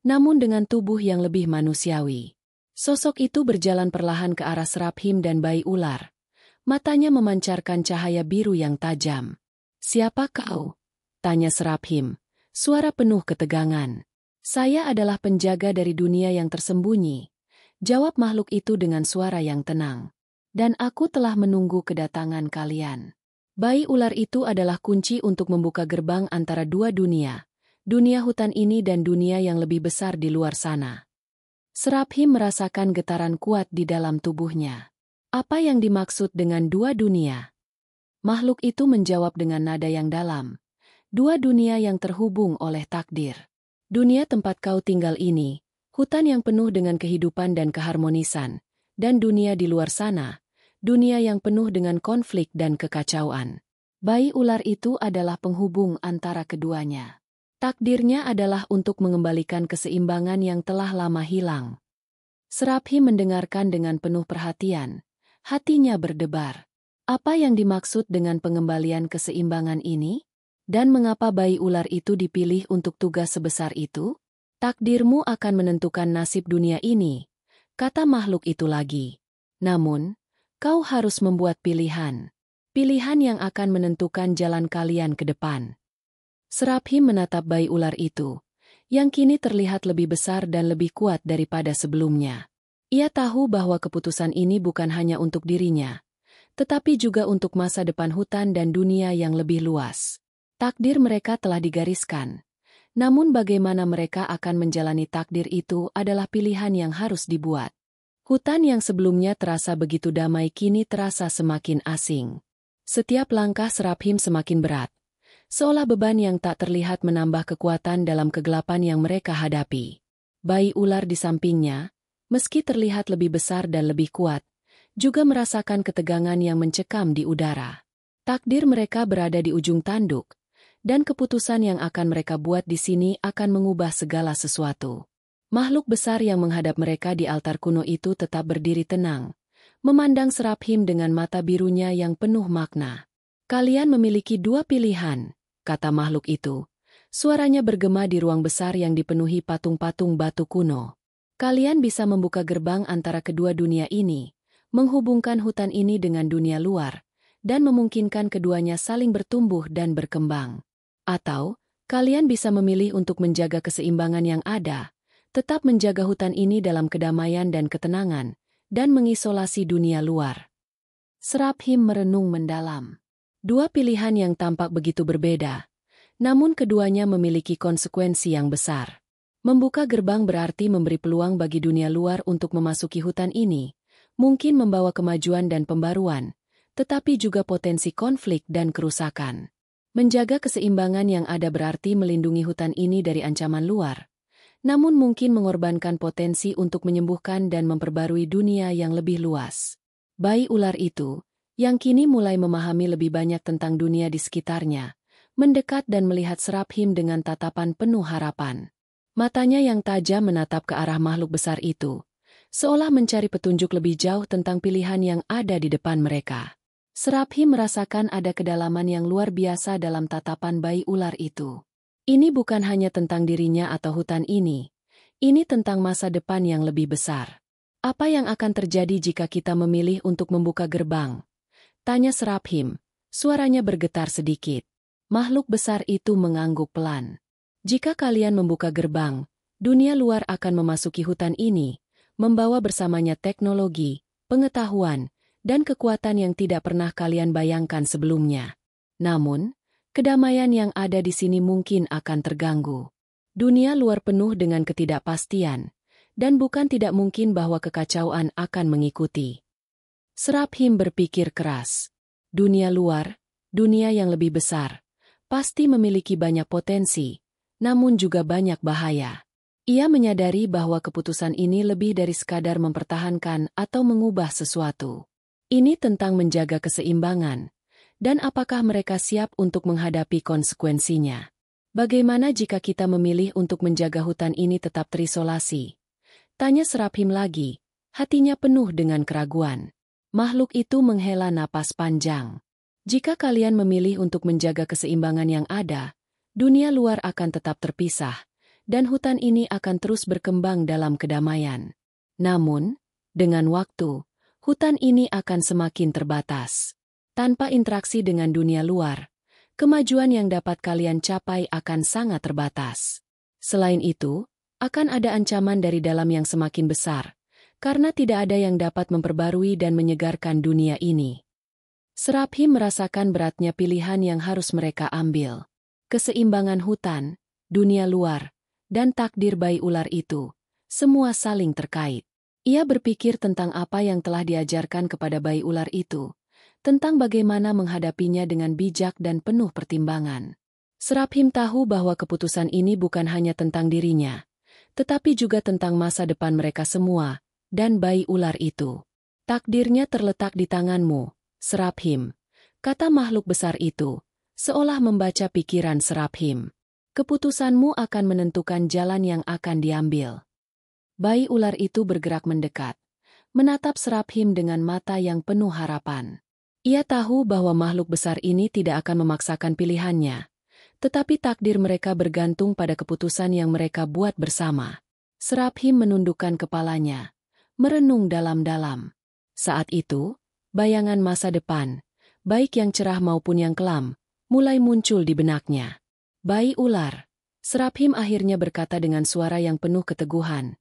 namun dengan tubuh yang lebih manusiawi. Sosok itu berjalan perlahan ke arah Seraphi dan bayi ular. Matanya memancarkan cahaya biru yang tajam. Siapa kau? Tanya Seraphi, suara penuh ketegangan. Saya adalah penjaga dari dunia yang tersembunyi, jawab makhluk itu dengan suara yang tenang. Dan aku telah menunggu kedatangan kalian. Bayi ular itu adalah kunci untuk membuka gerbang antara dua dunia. Dunia hutan ini dan dunia yang lebih besar di luar sana. Seraphi merasakan getaran kuat di dalam tubuhnya. Apa yang dimaksud dengan dua dunia? Makhluk itu menjawab dengan nada yang dalam. Dua dunia yang terhubung oleh takdir. Dunia tempat kau tinggal ini, hutan yang penuh dengan kehidupan dan keharmonisan, dan dunia di luar sana, dunia yang penuh dengan konflik dan kekacauan. Bayi ular itu adalah penghubung antara keduanya. Takdirnya adalah untuk mengembalikan keseimbangan yang telah lama hilang. Seraphi mendengarkan dengan penuh perhatian. Hatinya berdebar. Apa yang dimaksud dengan pengembalian keseimbangan ini? Dan mengapa bayi ular itu dipilih untuk tugas sebesar itu? Takdirmu akan menentukan nasib dunia ini, kata makhluk itu lagi. Namun, kau harus membuat pilihan. Pilihan yang akan menentukan jalan kalian ke depan. Seraphim menatap bayi ular itu, yang kini terlihat lebih besar dan lebih kuat daripada sebelumnya. Ia tahu bahwa keputusan ini bukan hanya untuk dirinya, tetapi juga untuk masa depan hutan dan dunia yang lebih luas. Takdir mereka telah digariskan. Namun bagaimana mereka akan menjalani takdir itu adalah pilihan yang harus dibuat. Hutan yang sebelumnya terasa begitu damai kini terasa semakin asing. Setiap langkah Seraphim semakin berat, seolah beban yang tak terlihat menambah kekuatan dalam kegelapan yang mereka hadapi. Bayi ular di sampingnya, meski terlihat lebih besar dan lebih kuat, juga merasakan ketegangan yang mencekam di udara. Takdir mereka berada di ujung tanduk, dan keputusan yang akan mereka buat di sini akan mengubah segala sesuatu. Makhluk besar yang menghadap mereka di altar kuno itu tetap berdiri tenang, memandang Seraphim dengan mata birunya yang penuh makna. Kalian memiliki dua pilihan, kata makhluk itu. Suaranya bergema di ruang besar yang dipenuhi patung-patung batu kuno. Kalian bisa membuka gerbang antara kedua dunia ini, menghubungkan hutan ini dengan dunia luar, dan memungkinkan keduanya saling bertumbuh dan berkembang. Atau, kalian bisa memilih untuk menjaga keseimbangan yang ada, tetap menjaga hutan ini dalam kedamaian dan ketenangan, dan mengisolasi dunia luar. Seraphim merenung mendalam. Dua pilihan yang tampak begitu berbeda, namun keduanya memiliki konsekuensi yang besar. Membuka gerbang berarti memberi peluang bagi dunia luar untuk memasuki hutan ini, mungkin membawa kemajuan dan pembaruan, tetapi juga potensi konflik dan kerusakan. Menjaga keseimbangan yang ada berarti melindungi hutan ini dari ancaman luar, namun mungkin mengorbankan potensi untuk menyembuhkan dan memperbarui dunia yang lebih luas. Bayi ular itu, yang kini mulai memahami lebih banyak tentang dunia di sekitarnya, mendekat dan melihat Seraphim dengan tatapan penuh harapan. Matanya yang tajam menatap ke arah makhluk besar itu, seolah mencari petunjuk lebih jauh tentang pilihan yang ada di depan mereka. Seraphim merasakan ada kedalaman yang luar biasa dalam tatapan bayi ular itu. Ini bukan hanya tentang dirinya atau hutan ini tentang masa depan yang lebih besar. Apa yang akan terjadi jika kita memilih untuk membuka gerbang? Tanya Seraphim, suaranya bergetar sedikit. Makhluk besar itu mengangguk pelan. Jika kalian membuka gerbang, dunia luar akan memasuki hutan ini, membawa bersamanya teknologi, pengetahuan, dan kekuatan yang tidak pernah kalian bayangkan sebelumnya. Namun, kedamaian yang ada di sini mungkin akan terganggu. Dunia luar penuh dengan ketidakpastian, dan bukan tidak mungkin bahwa kekacauan akan mengikuti. Seraphim berpikir keras. Dunia luar, dunia yang lebih besar, pasti memiliki banyak potensi, namun juga banyak bahaya. Ia menyadari bahwa keputusan ini lebih dari sekadar mempertahankan atau mengubah sesuatu. Ini tentang menjaga keseimbangan, dan apakah mereka siap untuk menghadapi konsekuensinya. Bagaimana jika kita memilih untuk menjaga hutan ini tetap terisolasi? Tanya Seraphim lagi, hatinya penuh dengan keraguan. Makhluk itu menghela napas panjang. Jika kalian memilih untuk menjaga keseimbangan yang ada, dunia luar akan tetap terpisah, dan hutan ini akan terus berkembang dalam kedamaian. Namun, dengan waktu, hutan ini akan semakin terbatas. Tanpa interaksi dengan dunia luar, kemajuan yang dapat kalian capai akan sangat terbatas. Selain itu, akan ada ancaman dari dalam yang semakin besar, karena tidak ada yang dapat memperbarui dan menyegarkan dunia ini. Seraphim merasakan beratnya pilihan yang harus mereka ambil. Keseimbangan hutan, dunia luar, dan takdir bayi ular itu, semua saling terkait. Ia berpikir tentang apa yang telah diajarkan kepada bayi ular itu, tentang bagaimana menghadapinya dengan bijak dan penuh pertimbangan. Seraphim tahu bahwa keputusan ini bukan hanya tentang dirinya, tetapi juga tentang masa depan mereka semua, dan bayi ular itu. Takdirnya terletak di tanganmu, Seraphim, kata makhluk besar itu, seolah membaca pikiran Seraphim. Keputusanmu akan menentukan jalan yang akan diambil. Bayi ular itu bergerak mendekat, menatap Seraphim dengan mata yang penuh harapan. Ia tahu bahwa makhluk besar ini tidak akan memaksakan pilihannya, tetapi takdir mereka bergantung pada keputusan yang mereka buat bersama. Seraphim menundukkan kepalanya, merenung dalam-dalam. Saat itu, bayangan masa depan, baik yang cerah maupun yang kelam, mulai muncul di benaknya. Bayi ular, Seraphim akhirnya berkata dengan suara yang penuh keteguhan.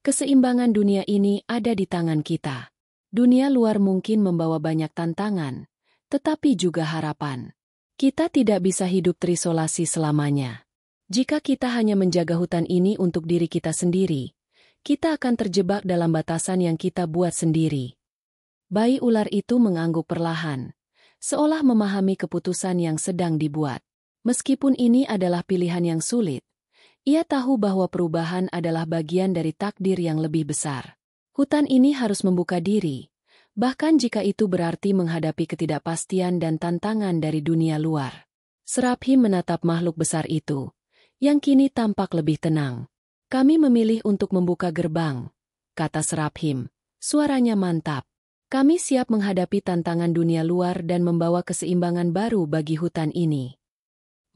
Keseimbangan dunia ini ada di tangan kita. Dunia luar mungkin membawa banyak tantangan, tetapi juga harapan. Kita tidak bisa hidup terisolasi selamanya. Jika kita hanya menjaga hutan ini untuk diri kita sendiri, kita akan terjebak dalam batasan yang kita buat sendiri. Bayi ular itu mengangguk perlahan, seolah memahami keputusan yang sedang dibuat. Meskipun ini adalah pilihan yang sulit, ia tahu bahwa perubahan adalah bagian dari takdir yang lebih besar. Hutan ini harus membuka diri, bahkan jika itu berarti menghadapi ketidakpastian dan tantangan dari dunia luar. Seraphim menatap makhluk besar itu, yang kini tampak lebih tenang. Kami memilih untuk membuka gerbang, kata Seraphim. Suaranya mantap. Kami siap menghadapi tantangan dunia luar dan membawa keseimbangan baru bagi hutan ini.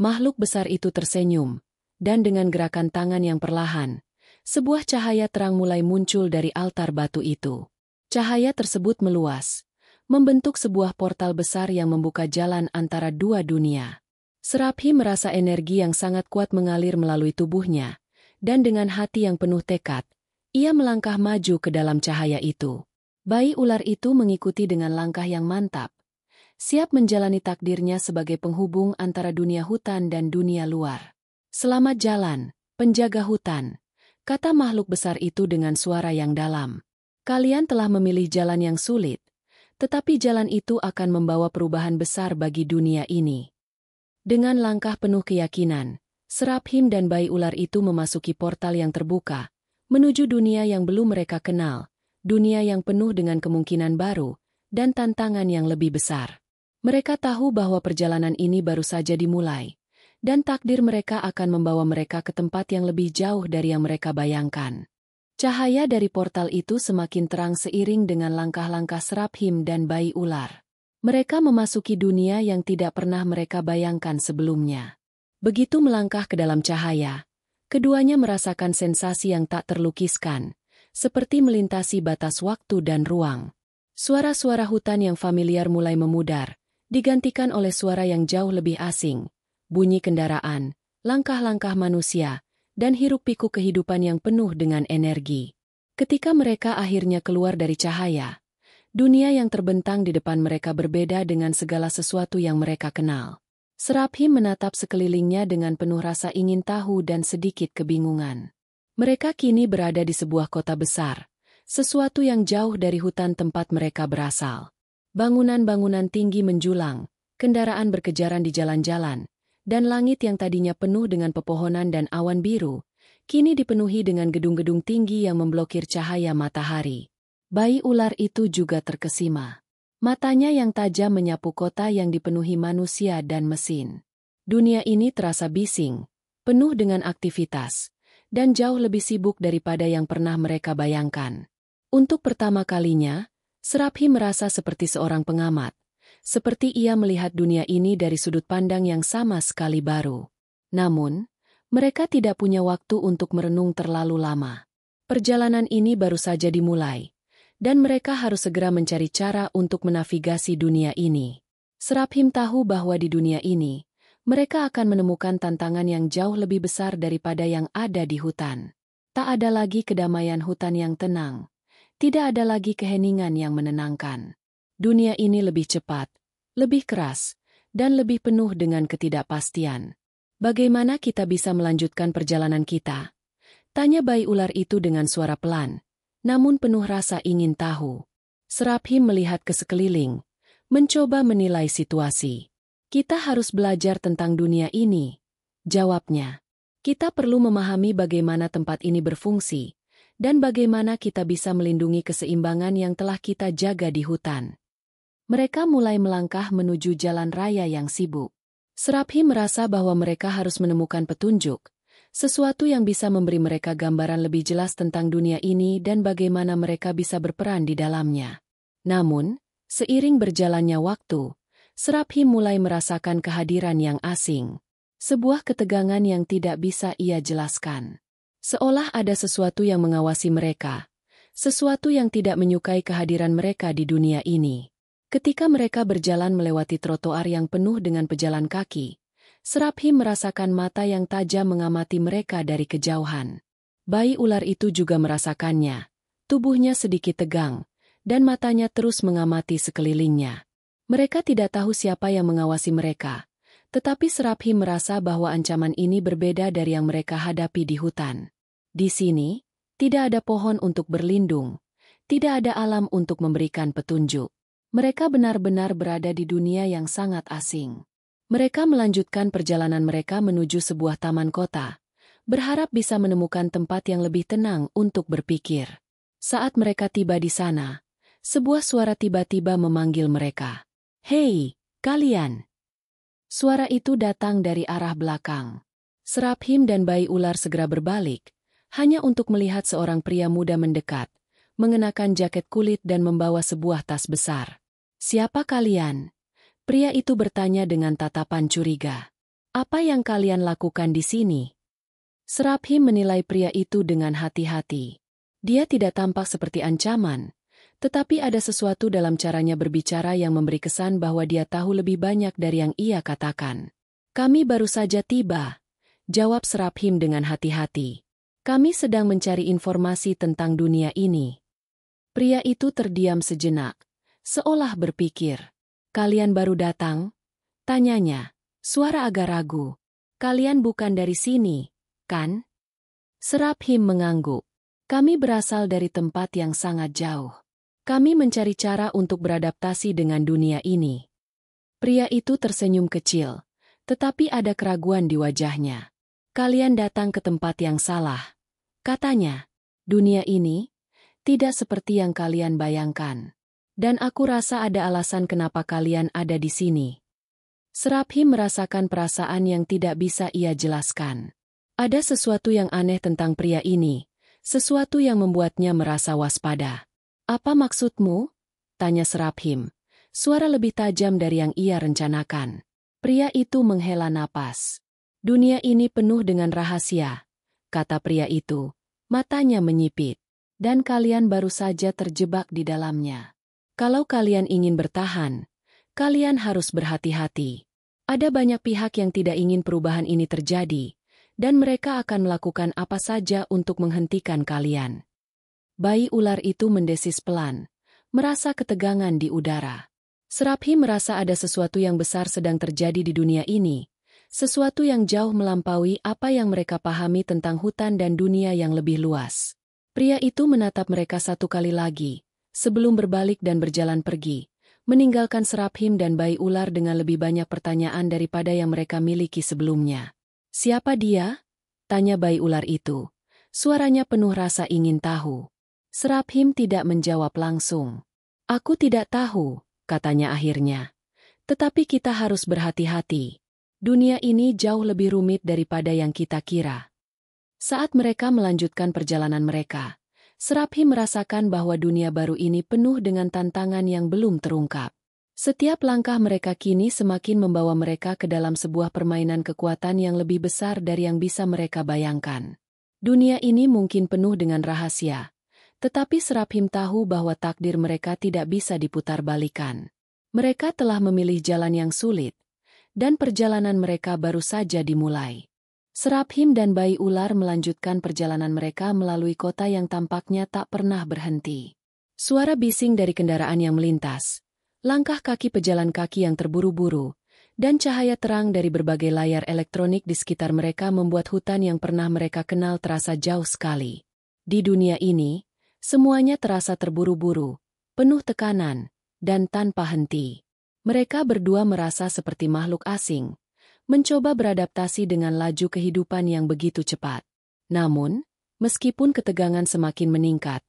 Makhluk besar itu tersenyum, dan dengan gerakan tangan yang perlahan, sebuah cahaya terang mulai muncul dari altar batu itu. Cahaya tersebut meluas, membentuk sebuah portal besar yang membuka jalan antara dua dunia. Seraphim merasa energi yang sangat kuat mengalir melalui tubuhnya, dan dengan hati yang penuh tekad, ia melangkah maju ke dalam cahaya itu. Bayi ular itu mengikuti dengan langkah yang mantap, siap menjalani takdirnya sebagai penghubung antara dunia hutan dan dunia luar. Selamat jalan, penjaga hutan, kata makhluk besar itu dengan suara yang dalam. Kalian telah memilih jalan yang sulit, tetapi jalan itu akan membawa perubahan besar bagi dunia ini. Dengan langkah penuh keyakinan, Seraphim dan bayi ular itu memasuki portal yang terbuka, menuju dunia yang belum mereka kenal, dunia yang penuh dengan kemungkinan baru, dan tantangan yang lebih besar. Mereka tahu bahwa perjalanan ini baru saja dimulai, dan takdir mereka akan membawa mereka ke tempat yang lebih jauh dari yang mereka bayangkan. Cahaya dari portal itu semakin terang seiring dengan langkah-langkah Seraphim dan bayi ular. Mereka memasuki dunia yang tidak pernah mereka bayangkan sebelumnya. Begitu melangkah ke dalam cahaya, keduanya merasakan sensasi yang tak terlukiskan, seperti melintasi batas waktu dan ruang. Suara-suara hutan yang familiar mulai memudar, digantikan oleh suara yang jauh lebih asing, bunyi kendaraan, langkah-langkah manusia, dan hiruk-pikuk kehidupan yang penuh dengan energi. Ketika mereka akhirnya keluar dari cahaya, dunia yang terbentang di depan mereka berbeda dengan segala sesuatu yang mereka kenal. Seraphim menatap sekelilingnya dengan penuh rasa ingin tahu dan sedikit kebingungan. Mereka kini berada di sebuah kota besar, sesuatu yang jauh dari hutan tempat mereka berasal. Bangunan-bangunan tinggi menjulang, kendaraan berkejaran di jalan-jalan, dan langit yang tadinya penuh dengan pepohonan dan awan biru, kini dipenuhi dengan gedung-gedung tinggi yang memblokir cahaya matahari. Bayi ular itu juga terkesima. Matanya yang tajam menyapu kota yang dipenuhi manusia dan mesin. Dunia ini terasa bising, penuh dengan aktivitas, dan jauh lebih sibuk daripada yang pernah mereka bayangkan. Untuk pertama kalinya, Seraphim merasa seperti seorang pengamat, seperti ia melihat dunia ini dari sudut pandang yang sama sekali baru. Namun, mereka tidak punya waktu untuk merenung terlalu lama. Perjalanan ini baru saja dimulai, dan mereka harus segera mencari cara untuk menavigasi dunia ini. Seraphim tahu bahwa di dunia ini, mereka akan menemukan tantangan yang jauh lebih besar daripada yang ada di hutan. Tak ada lagi kedamaian hutan yang tenang. Tidak ada lagi keheningan yang menenangkan. Dunia ini lebih cepat, lebih keras, dan lebih penuh dengan ketidakpastian. Bagaimana kita bisa melanjutkan perjalanan kita? Tanya bayi ular itu dengan suara pelan, namun penuh rasa ingin tahu. Seraphim melihat ke sekeliling, mencoba menilai situasi. Kita harus belajar tentang dunia ini, jawabnya. Kita perlu memahami bagaimana tempat ini berfungsi, dan bagaimana kita bisa melindungi keseimbangan yang telah kita jaga di hutan. Mereka mulai melangkah menuju jalan raya yang sibuk. Seraphim merasa bahwa mereka harus menemukan petunjuk, sesuatu yang bisa memberi mereka gambaran lebih jelas tentang dunia ini dan bagaimana mereka bisa berperan di dalamnya. Namun, seiring berjalannya waktu, Seraphim mulai merasakan kehadiran yang asing. Sebuah ketegangan yang tidak bisa ia jelaskan. Seolah ada sesuatu yang mengawasi mereka, sesuatu yang tidak menyukai kehadiran mereka di dunia ini. Ketika mereka berjalan melewati trotoar yang penuh dengan pejalan kaki, Seraphim merasakan mata yang tajam mengamati mereka dari kejauhan. Bayi ular itu juga merasakannya. Tubuhnya sedikit tegang, dan matanya terus mengamati sekelilingnya. Mereka tidak tahu siapa yang mengawasi mereka, tetapi Seraphim merasa bahwa ancaman ini berbeda dari yang mereka hadapi di hutan. Di sini, tidak ada pohon untuk berlindung, tidak ada alam untuk memberikan petunjuk. Mereka benar-benar berada di dunia yang sangat asing. Mereka melanjutkan perjalanan mereka menuju sebuah taman kota, berharap bisa menemukan tempat yang lebih tenang untuk berpikir. Saat mereka tiba di sana, sebuah suara tiba-tiba memanggil mereka. "Hei, kalian!" Suara itu datang dari arah belakang. Seraphim dan bayi ular segera berbalik, hanya untuk melihat seorang pria muda mendekat, mengenakan jaket kulit dan membawa sebuah tas besar. "Siapa kalian?" Pria itu bertanya dengan tatapan curiga. "Apa yang kalian lakukan di sini?" Seraphim menilai pria itu dengan hati-hati. Dia tidak tampak seperti ancaman, tetapi ada sesuatu dalam caranya berbicara yang memberi kesan bahwa dia tahu lebih banyak dari yang ia katakan. "Kami baru saja tiba," jawab Seraphim dengan hati-hati. "Kami sedang mencari informasi tentang dunia ini." Pria itu terdiam sejenak, seolah berpikir. "Kalian baru datang?" tanyanya, suara agak ragu. "Kalian bukan dari sini, kan?" Seraphim mengangguk. "Kami berasal dari tempat yang sangat jauh. Kami mencari cara untuk beradaptasi dengan dunia ini." Pria itu tersenyum kecil, tetapi ada keraguan di wajahnya. "Kalian datang ke tempat yang salah," katanya. "Dunia ini tidak seperti yang kalian bayangkan. Dan aku rasa ada alasan kenapa kalian ada di sini." Seraphim merasakan perasaan yang tidak bisa ia jelaskan. Ada sesuatu yang aneh tentang pria ini, sesuatu yang membuatnya merasa waspada. "Apa maksudmu?" tanya Seraphim, suara lebih tajam dari yang ia rencanakan. Pria itu menghela napas. "Dunia ini penuh dengan rahasia," kata pria itu, matanya menyipit. "Dan kalian baru saja terjebak di dalamnya. Kalau kalian ingin bertahan, kalian harus berhati-hati. Ada banyak pihak yang tidak ingin perubahan ini terjadi, dan mereka akan melakukan apa saja untuk menghentikan kalian." Bayi ular itu mendesis pelan, merasa ketegangan di udara. Seraphim merasa ada sesuatu yang besar sedang terjadi di dunia ini, sesuatu yang jauh melampaui apa yang mereka pahami tentang hutan dan dunia yang lebih luas. Pria itu menatap mereka satu kali lagi, sebelum berbalik dan berjalan pergi, meninggalkan Seraphim dan bayi ular dengan lebih banyak pertanyaan daripada yang mereka miliki sebelumnya. "Siapa dia?" tanya bayi ular itu. Suaranya penuh rasa ingin tahu. Seraphim tidak menjawab langsung. "Aku tidak tahu," katanya akhirnya. "Tetapi kita harus berhati-hati. Dunia ini jauh lebih rumit daripada yang kita kira." Saat mereka melanjutkan perjalanan mereka, Seraphim merasakan bahwa dunia baru ini penuh dengan tantangan yang belum terungkap. Setiap langkah mereka kini semakin membawa mereka ke dalam sebuah permainan kekuatan yang lebih besar dari yang bisa mereka bayangkan. Dunia ini mungkin penuh dengan rahasia, tetapi Seraphim tahu bahwa takdir mereka tidak bisa diputar-balikan. Mereka telah memilih jalan yang sulit, dan perjalanan mereka baru saja dimulai. Seraphim dan bayi ular melanjutkan perjalanan mereka melalui kota yang tampaknya tak pernah berhenti. Suara bising dari kendaraan yang melintas, langkah kaki pejalan kaki yang terburu-buru, dan cahaya terang dari berbagai layar elektronik di sekitar mereka membuat hutan yang pernah mereka kenal terasa jauh sekali. Di dunia ini, semuanya terasa terburu-buru, penuh tekanan, dan tanpa henti. Mereka berdua merasa seperti makhluk asing, mencoba beradaptasi dengan laju kehidupan yang begitu cepat. Namun, meskipun ketegangan semakin meningkat,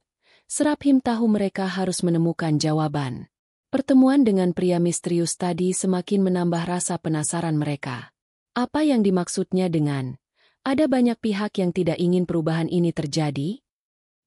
Seraphim tahu mereka harus menemukan jawaban. Pertemuan dengan pria misterius tadi semakin menambah rasa penasaran mereka. Apa yang dimaksudnya dengan, ada banyak pihak yang tidak ingin perubahan ini terjadi?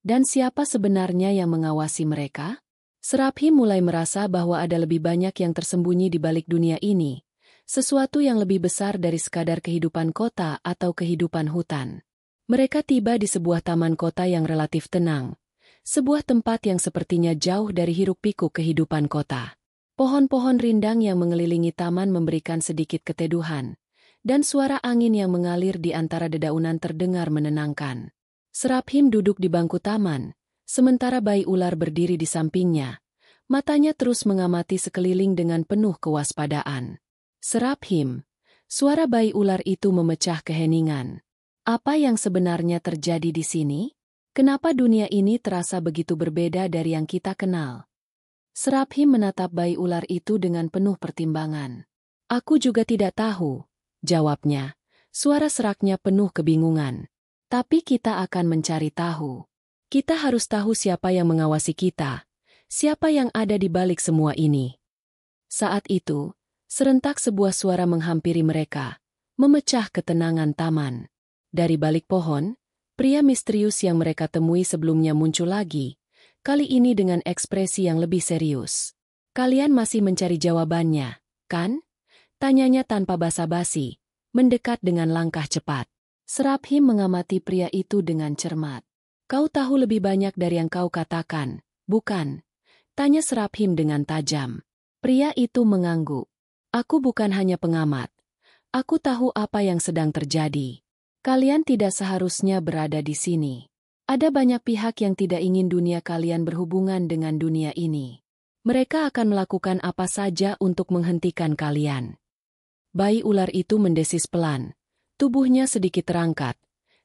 Dan siapa sebenarnya yang mengawasi mereka? Seraphim mulai merasa bahwa ada lebih banyak yang tersembunyi di balik dunia ini, sesuatu yang lebih besar dari sekadar kehidupan kota atau kehidupan hutan. Mereka tiba di sebuah taman kota yang relatif tenang, Sebuah tempat yang sepertinya jauh dari hiruk-pikuk kehidupan kota. Pohon-pohon rindang yang mengelilingi taman memberikan sedikit keteduhan, dan suara angin yang mengalir di antara dedaunan terdengar menenangkan. Seraphim duduk di bangku taman, sementara bayi ular berdiri di sampingnya. Matanya terus mengamati sekeliling dengan penuh kewaspadaan. Seraphim, suara bayi ular itu memecah keheningan. Apa yang sebenarnya terjadi di sini? Kenapa dunia ini terasa begitu berbeda dari yang kita kenal? Seraphim menatap bayi ular itu dengan penuh pertimbangan. Aku juga tidak tahu, jawabnya. Suara seraknya penuh kebingungan. Tapi kita akan mencari tahu. Kita harus tahu siapa yang mengawasi kita, siapa yang ada di balik semua ini. Saat itu, serentak sebuah suara menghampiri mereka, memecah ketenangan taman. Dari balik pohon, pria misterius yang mereka temui sebelumnya muncul lagi, kali ini dengan ekspresi yang lebih serius. Kalian masih mencari jawabannya, kan? Tanyanya tanpa basa-basi, mendekat dengan langkah cepat. Seraphim mengamati pria itu dengan cermat. Kau tahu lebih banyak dari yang kau katakan, bukan? Tanya Seraphim dengan tajam. Pria itu mengangguk. Aku bukan hanya pengamat. Aku tahu apa yang sedang terjadi. Kalian tidak seharusnya berada di sini. Ada banyak pihak yang tidak ingin dunia kalian berhubungan dengan dunia ini. Mereka akan melakukan apa saja untuk menghentikan kalian. Bayi ular itu mendesis pelan. Tubuhnya sedikit terangkat,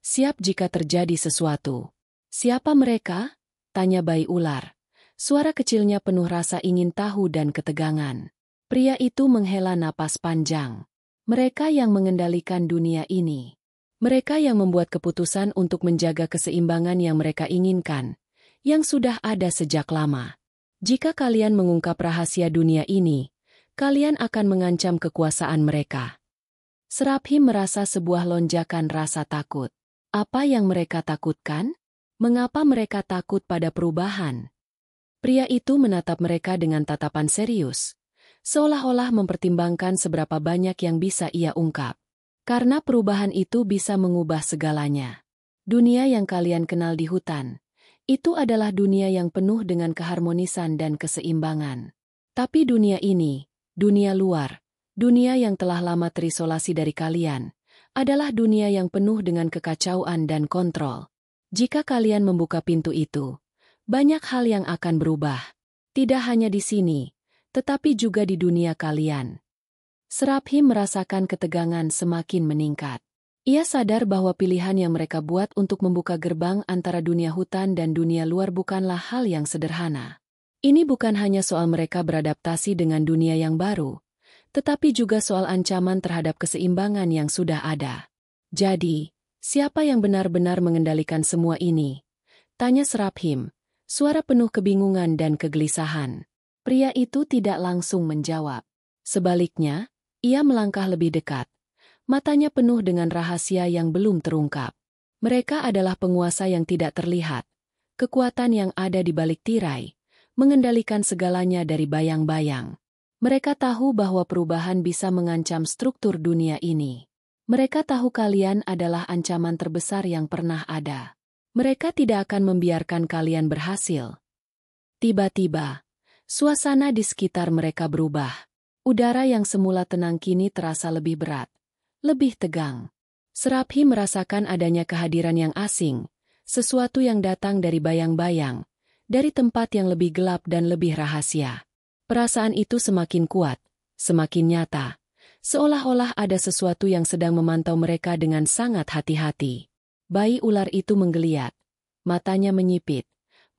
siap jika terjadi sesuatu. Siapa mereka? Tanya bayi ular. Suara kecilnya penuh rasa ingin tahu dan ketegangan. Pria itu menghela napas panjang. Mereka yang mengendalikan dunia ini. Mereka yang membuat keputusan untuk menjaga keseimbangan yang mereka inginkan, yang sudah ada sejak lama. Jika kalian mengungkap rahasia dunia ini, kalian akan mengancam kekuasaan mereka. Seraphim merasa sebuah lonjakan rasa takut. Apa yang mereka takutkan? Mengapa mereka takut pada perubahan? Pria itu menatap mereka dengan tatapan serius, seolah-olah mempertimbangkan seberapa banyak yang bisa ia ungkap. Karena perubahan itu bisa mengubah segalanya. Dunia yang kalian kenal di hutan, itu adalah dunia yang penuh dengan keharmonisan dan keseimbangan. Tapi dunia ini, dunia luar, dunia yang telah lama terisolasi dari kalian, adalah dunia yang penuh dengan kekacauan dan kontrol. Jika kalian membuka pintu itu, banyak hal yang akan berubah. Tidak hanya di sini, tetapi juga di dunia kalian. Seraphim merasakan ketegangan semakin meningkat. Ia sadar bahwa pilihan yang mereka buat untuk membuka gerbang antara dunia hutan dan dunia luar bukanlah hal yang sederhana. Ini bukan hanya soal mereka beradaptasi dengan dunia yang baru, tetapi juga soal ancaman terhadap keseimbangan yang sudah ada. Jadi, siapa yang benar-benar mengendalikan semua ini? Tanya Seraphim, suara penuh kebingungan dan kegelisahan. Pria itu tidak langsung menjawab. Sebaliknya, ia melangkah lebih dekat. Matanya penuh dengan rahasia yang belum terungkap. Mereka adalah penguasa yang tidak terlihat. Kekuatan yang ada di balik tirai, mengendalikan segalanya dari bayang-bayang. Mereka tahu bahwa perubahan bisa mengancam struktur dunia ini. Mereka tahu kalian adalah ancaman terbesar yang pernah ada. Mereka tidak akan membiarkan kalian berhasil. Tiba-tiba, suasana di sekitar mereka berubah. Udara yang semula tenang kini terasa lebih berat, lebih tegang. Seraphim merasakan adanya kehadiran yang asing, sesuatu yang datang dari bayang-bayang, dari tempat yang lebih gelap dan lebih rahasia. Perasaan itu semakin kuat, semakin nyata, seolah-olah ada sesuatu yang sedang memantau mereka dengan sangat hati-hati. Bayi ular itu menggeliat, matanya menyipit,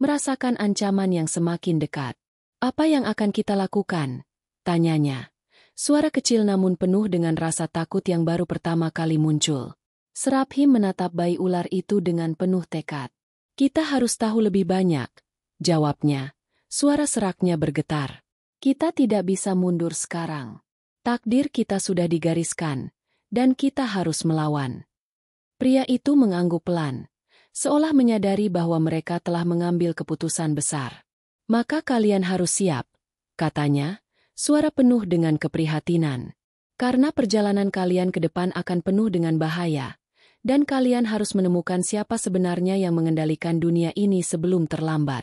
merasakan ancaman yang semakin dekat. Apa yang akan kita lakukan? Tanyanya. Suara kecil namun penuh dengan rasa takut yang baru pertama kali muncul. Seraphim menatap bayi ular itu dengan penuh tekad. Kita harus tahu lebih banyak, jawabnya. Suara seraknya bergetar. Kita tidak bisa mundur sekarang. Takdir kita sudah digariskan, dan kita harus melawan. Pria itu mengangguk pelan, seolah menyadari bahwa mereka telah mengambil keputusan besar. Maka kalian harus siap, katanya. Suara penuh dengan keprihatinan. Karena perjalanan kalian ke depan akan penuh dengan bahaya, Dan kalian harus menemukan siapa sebenarnya yang mengendalikan dunia ini sebelum terlambat.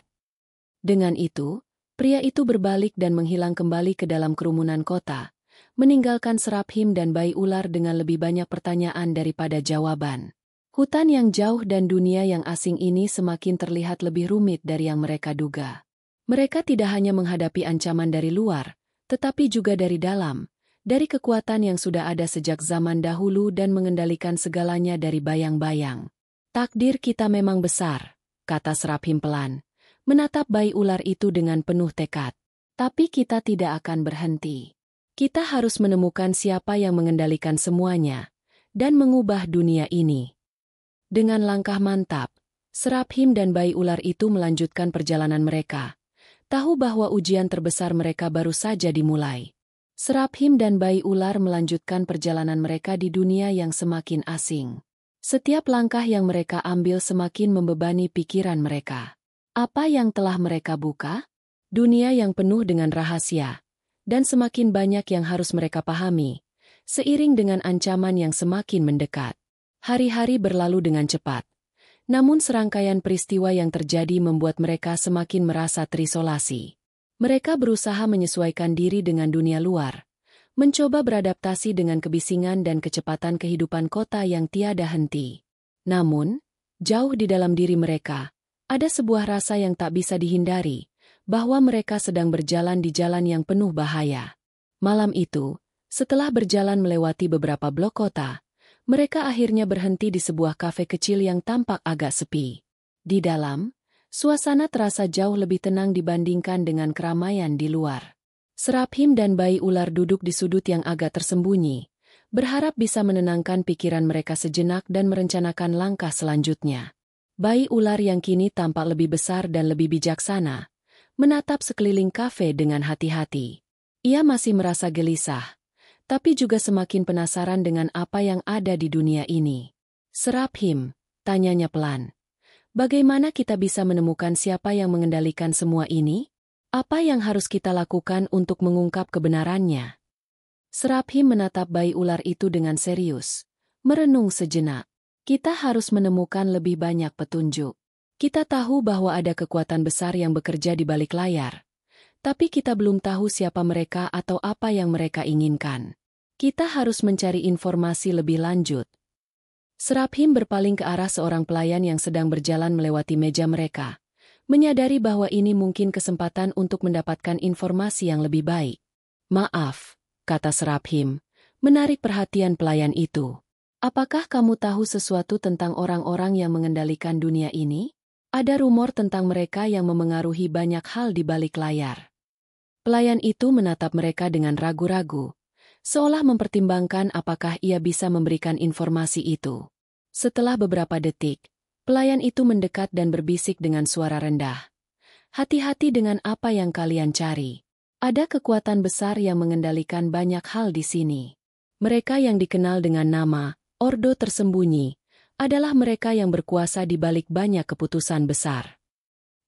Dengan itu, pria itu berbalik dan menghilang kembali ke dalam kerumunan kota, meninggalkan Seraphim dan bayi ular dengan lebih banyak pertanyaan daripada jawaban. Hutan yang jauh dan dunia yang asing ini semakin terlihat lebih rumit dari yang mereka duga. Mereka tidak hanya menghadapi ancaman dari luar, tetapi juga dari dalam, dari kekuatan yang sudah ada sejak zaman dahulu dan mengendalikan segalanya dari bayang-bayang. Takdir kita memang besar, kata Seraphim pelan, menatap bayi ular itu dengan penuh tekad. Tapi kita tidak akan berhenti. Kita harus menemukan siapa yang mengendalikan semuanya, dan mengubah dunia ini. Dengan langkah mantap, Seraphim dan bayi ular itu melanjutkan perjalanan mereka, tahu bahwa ujian terbesar mereka baru saja dimulai. Seraphim dan bayi ular melanjutkan perjalanan mereka di dunia yang semakin asing. Setiap langkah yang mereka ambil semakin membebani pikiran mereka. Apa yang telah mereka buka? Dunia yang penuh dengan rahasia, dan semakin banyak yang harus mereka pahami, seiring dengan ancaman yang semakin mendekat. Hari-hari berlalu dengan cepat, namun serangkaian peristiwa yang terjadi membuat mereka semakin merasa terisolasi. Mereka berusaha menyesuaikan diri dengan dunia luar, mencoba beradaptasi dengan kebisingan dan kecepatan kehidupan kota yang tiada henti. Namun, jauh di dalam diri mereka, ada sebuah rasa yang tak bisa dihindari, bahwa mereka sedang berjalan di jalan yang penuh bahaya. Malam itu, setelah berjalan melewati beberapa blok kota, mereka akhirnya berhenti di sebuah kafe kecil yang tampak agak sepi. Di dalam, suasana terasa jauh lebih tenang dibandingkan dengan keramaian di luar. Seraphim dan bayi ular duduk di sudut yang agak tersembunyi, berharap bisa menenangkan pikiran mereka sejenak dan merencanakan langkah selanjutnya. Bayi ular yang kini tampak lebih besar dan lebih bijaksana, menatap sekeliling kafe dengan hati-hati. Ia masih merasa gelisah, tapi juga semakin penasaran dengan apa yang ada di dunia ini. Seraphim, tanyanya pelan. Bagaimana kita bisa menemukan siapa yang mengendalikan semua ini? Apa yang harus kita lakukan untuk mengungkap kebenarannya? Seraphim menatap bayi ular itu dengan serius, merenung sejenak. Kita harus menemukan lebih banyak petunjuk. Kita tahu bahwa ada kekuatan besar yang bekerja di balik layar, tapi kita belum tahu siapa mereka atau apa yang mereka inginkan. Kita harus mencari informasi lebih lanjut. Seraphim berpaling ke arah seorang pelayan yang sedang berjalan melewati meja mereka, menyadari bahwa ini mungkin kesempatan untuk mendapatkan informasi yang lebih baik. Maaf, kata Seraphim, menarik perhatian pelayan itu. Apakah kamu tahu sesuatu tentang orang-orang yang mengendalikan dunia ini? Ada rumor tentang mereka yang memengaruhi banyak hal di balik layar. Pelayan itu menatap mereka dengan ragu-ragu, seolah mempertimbangkan apakah ia bisa memberikan informasi itu. Setelah beberapa detik, pelayan itu mendekat dan berbisik dengan suara rendah. Hati-hati dengan apa yang kalian cari. Ada kekuatan besar yang mengendalikan banyak hal di sini. Mereka yang dikenal dengan nama Ordo Tersembunyi adalah mereka yang berkuasa di balik banyak keputusan besar.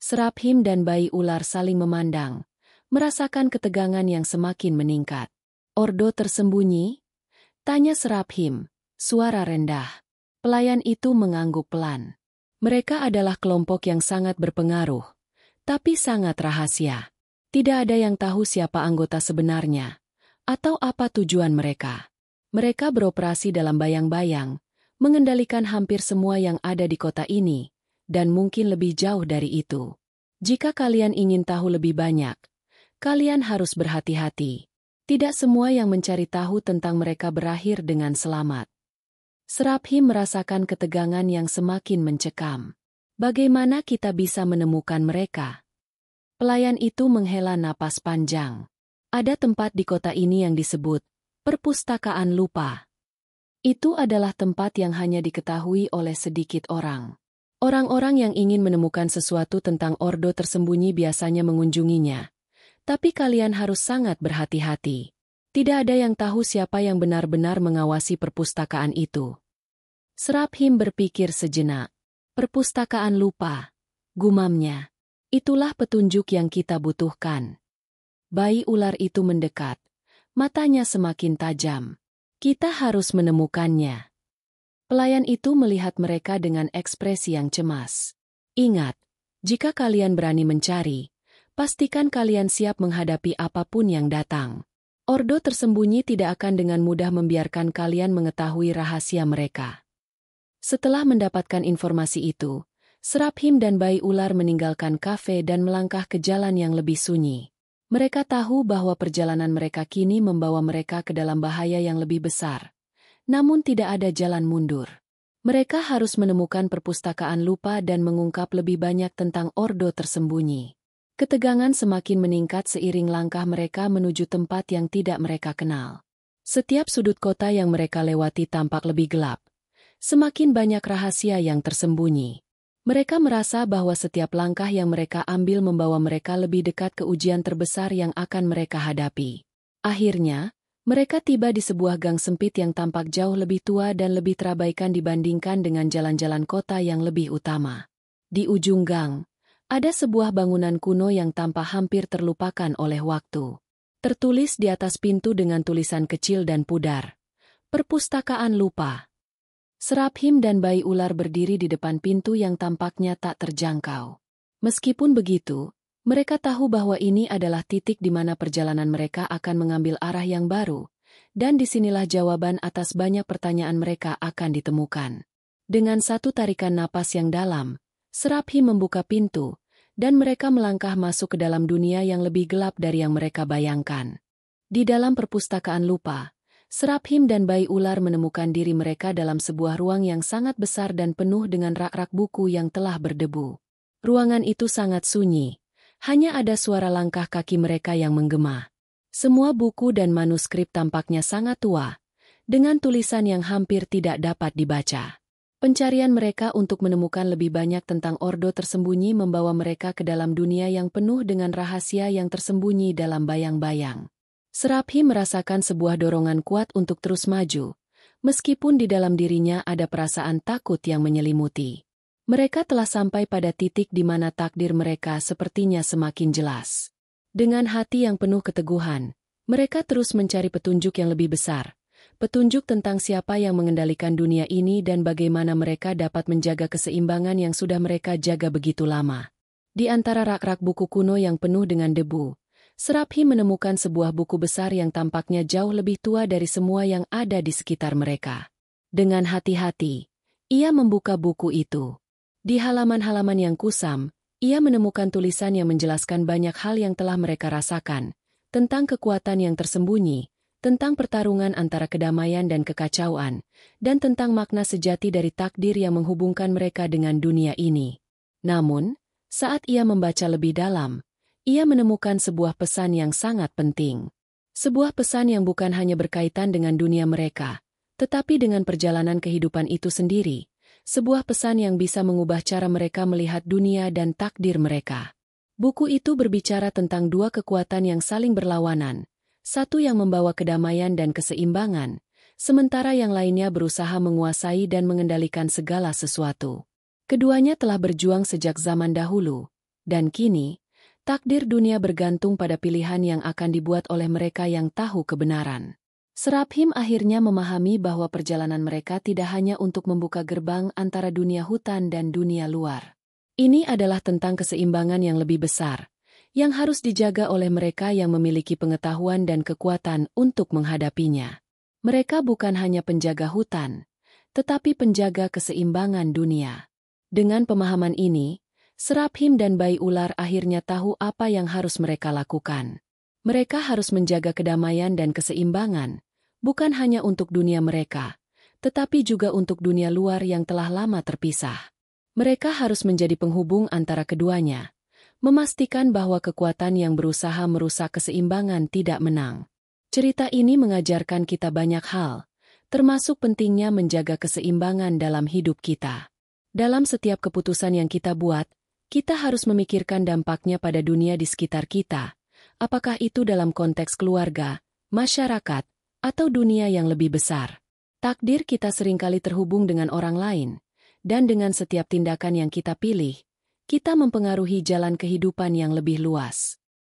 Seraphim dan bayi ular saling memandang, merasakan ketegangan yang semakin meningkat. Ordo Tersembunyi? Tanya Seraphim, suara rendah. Pelayan itu mengangguk pelan. Mereka adalah kelompok yang sangat berpengaruh, tapi sangat rahasia. Tidak ada yang tahu siapa anggota sebenarnya, atau apa tujuan mereka. Mereka beroperasi dalam bayang-bayang, mengendalikan hampir semua yang ada di kota ini, dan mungkin lebih jauh dari itu. Jika kalian ingin tahu lebih banyak, kalian harus berhati-hati. Tidak semua yang mencari tahu tentang mereka berakhir dengan selamat. Seraphim merasakan ketegangan yang semakin mencekam. Bagaimana kita bisa menemukan mereka? Pelayan itu menghela napas panjang. Ada tempat di kota ini yang disebut Perpustakaan Lupa. Itu adalah tempat yang hanya diketahui oleh sedikit orang. Orang-orang yang ingin menemukan sesuatu tentang Ordo Tersembunyi biasanya mengunjunginya. Tapi kalian harus sangat berhati-hati. Tidak ada yang tahu siapa yang benar-benar mengawasi perpustakaan itu. Seraphim berpikir sejenak. Perpustakaan lupa, gumamnya. Itulah petunjuk yang kita butuhkan. Bayi ular itu mendekat. Matanya semakin tajam. Kita harus menemukannya. Pelayan itu melihat mereka dengan ekspresi yang cemas. Ingat, jika kalian berani mencari, pastikan kalian siap menghadapi apapun yang datang. Ordo tersembunyi tidak akan dengan mudah membiarkan kalian mengetahui rahasia mereka. Setelah mendapatkan informasi itu, Seraphim dan bayi ular meninggalkan kafe dan melangkah ke jalan yang lebih sunyi. Mereka tahu bahwa perjalanan mereka kini membawa mereka ke dalam bahaya yang lebih besar. Namun tidak ada jalan mundur. Mereka harus menemukan perpustakaan lupa dan mengungkap lebih banyak tentang ordo tersembunyi. Ketegangan semakin meningkat seiring langkah mereka menuju tempat yang tidak mereka kenal. Setiap sudut kota yang mereka lewati tampak lebih gelap. Semakin banyak rahasia yang tersembunyi. Mereka merasa bahwa setiap langkah yang mereka ambil membawa mereka lebih dekat ke ujian terbesar yang akan mereka hadapi. Akhirnya, mereka tiba di sebuah gang sempit yang tampak jauh lebih tua dan lebih terabaikan dibandingkan dengan jalan-jalan kota yang lebih utama. Di ujung gang, ada sebuah bangunan kuno yang tampak hampir terlupakan oleh waktu. Tertulis di atas pintu dengan tulisan kecil dan pudar, "Perpustakaan Lupa." Seraphim dan bayi ular berdiri di depan pintu yang tampaknya tak terjangkau. Meskipun begitu, mereka tahu bahwa ini adalah titik di mana perjalanan mereka akan mengambil arah yang baru, dan disinilah jawaban atas banyak pertanyaan mereka akan ditemukan. Dengan satu tarikan napas yang dalam, Seraphim membuka pintu, dan mereka melangkah masuk ke dalam dunia yang lebih gelap dari yang mereka bayangkan. Di dalam perpustakaan lupa, Seraphim dan bayi ular menemukan diri mereka dalam sebuah ruang yang sangat besar dan penuh dengan rak-rak buku yang telah berdebu. Ruangan itu sangat sunyi. Hanya ada suara langkah kaki mereka yang menggema. Semua buku dan manuskrip tampaknya sangat tua, dengan tulisan yang hampir tidak dapat dibaca. Pencarian mereka untuk menemukan lebih banyak tentang ordo tersembunyi membawa mereka ke dalam dunia yang penuh dengan rahasia yang tersembunyi dalam bayang-bayang. Seraphim merasakan sebuah dorongan kuat untuk terus maju, meskipun di dalam dirinya ada perasaan takut yang menyelimuti. Mereka telah sampai pada titik di mana takdir mereka sepertinya semakin jelas. Dengan hati yang penuh keteguhan, mereka terus mencari petunjuk yang lebih besar. Petunjuk tentang siapa yang mengendalikan dunia ini dan bagaimana mereka dapat menjaga keseimbangan yang sudah mereka jaga begitu lama. Di antara rak-rak buku kuno yang penuh dengan debu, Seraphim menemukan sebuah buku besar yang tampaknya jauh lebih tua dari semua yang ada di sekitar mereka. Dengan hati-hati, ia membuka buku itu. Di halaman-halaman yang kusam, ia menemukan tulisan yang menjelaskan banyak hal yang telah mereka rasakan, tentang kekuatan yang tersembunyi, tentang pertarungan antara kedamaian dan kekacauan, dan tentang makna sejati dari takdir yang menghubungkan mereka dengan dunia ini. Namun, saat ia membaca lebih dalam, ia menemukan sebuah pesan yang sangat penting. Sebuah pesan yang bukan hanya berkaitan dengan dunia mereka, tetapi dengan perjalanan kehidupan itu sendiri. Sebuah pesan yang bisa mengubah cara mereka melihat dunia dan takdir mereka. Buku itu berbicara tentang dua kekuatan yang saling berlawanan, satu yang membawa kedamaian dan keseimbangan, sementara yang lainnya berusaha menguasai dan mengendalikan segala sesuatu. Keduanya telah berjuang sejak zaman dahulu, dan kini, takdir dunia bergantung pada pilihan yang akan dibuat oleh mereka yang tahu kebenaran. Seraphim akhirnya memahami bahwa perjalanan mereka tidak hanya untuk membuka gerbang antara dunia hutan dan dunia luar. Ini adalah tentang keseimbangan yang lebih besar, yang harus dijaga oleh mereka yang memiliki pengetahuan dan kekuatan untuk menghadapinya. Mereka bukan hanya penjaga hutan, tetapi penjaga keseimbangan dunia. Dengan pemahaman ini, Seraphim dan bayi ular akhirnya tahu apa yang harus mereka lakukan. Mereka harus menjaga kedamaian dan keseimbangan, bukan hanya untuk dunia mereka, tetapi juga untuk dunia luar yang telah lama terpisah. Mereka harus menjadi penghubung antara keduanya, memastikan bahwa kekuatan yang berusaha merusak keseimbangan tidak menang. Cerita ini mengajarkan kita banyak hal, termasuk pentingnya menjaga keseimbangan dalam hidup kita. Dalam setiap keputusan yang kita buat, kita harus memikirkan dampaknya pada dunia di sekitar kita. Apakah itu dalam konteks keluarga, masyarakat, atau dunia yang lebih besar? Takdir kita seringkali terhubung dengan orang lain, dan dengan setiap tindakan yang kita pilih, kita mempengaruhi jalan kehidupan yang lebih luas.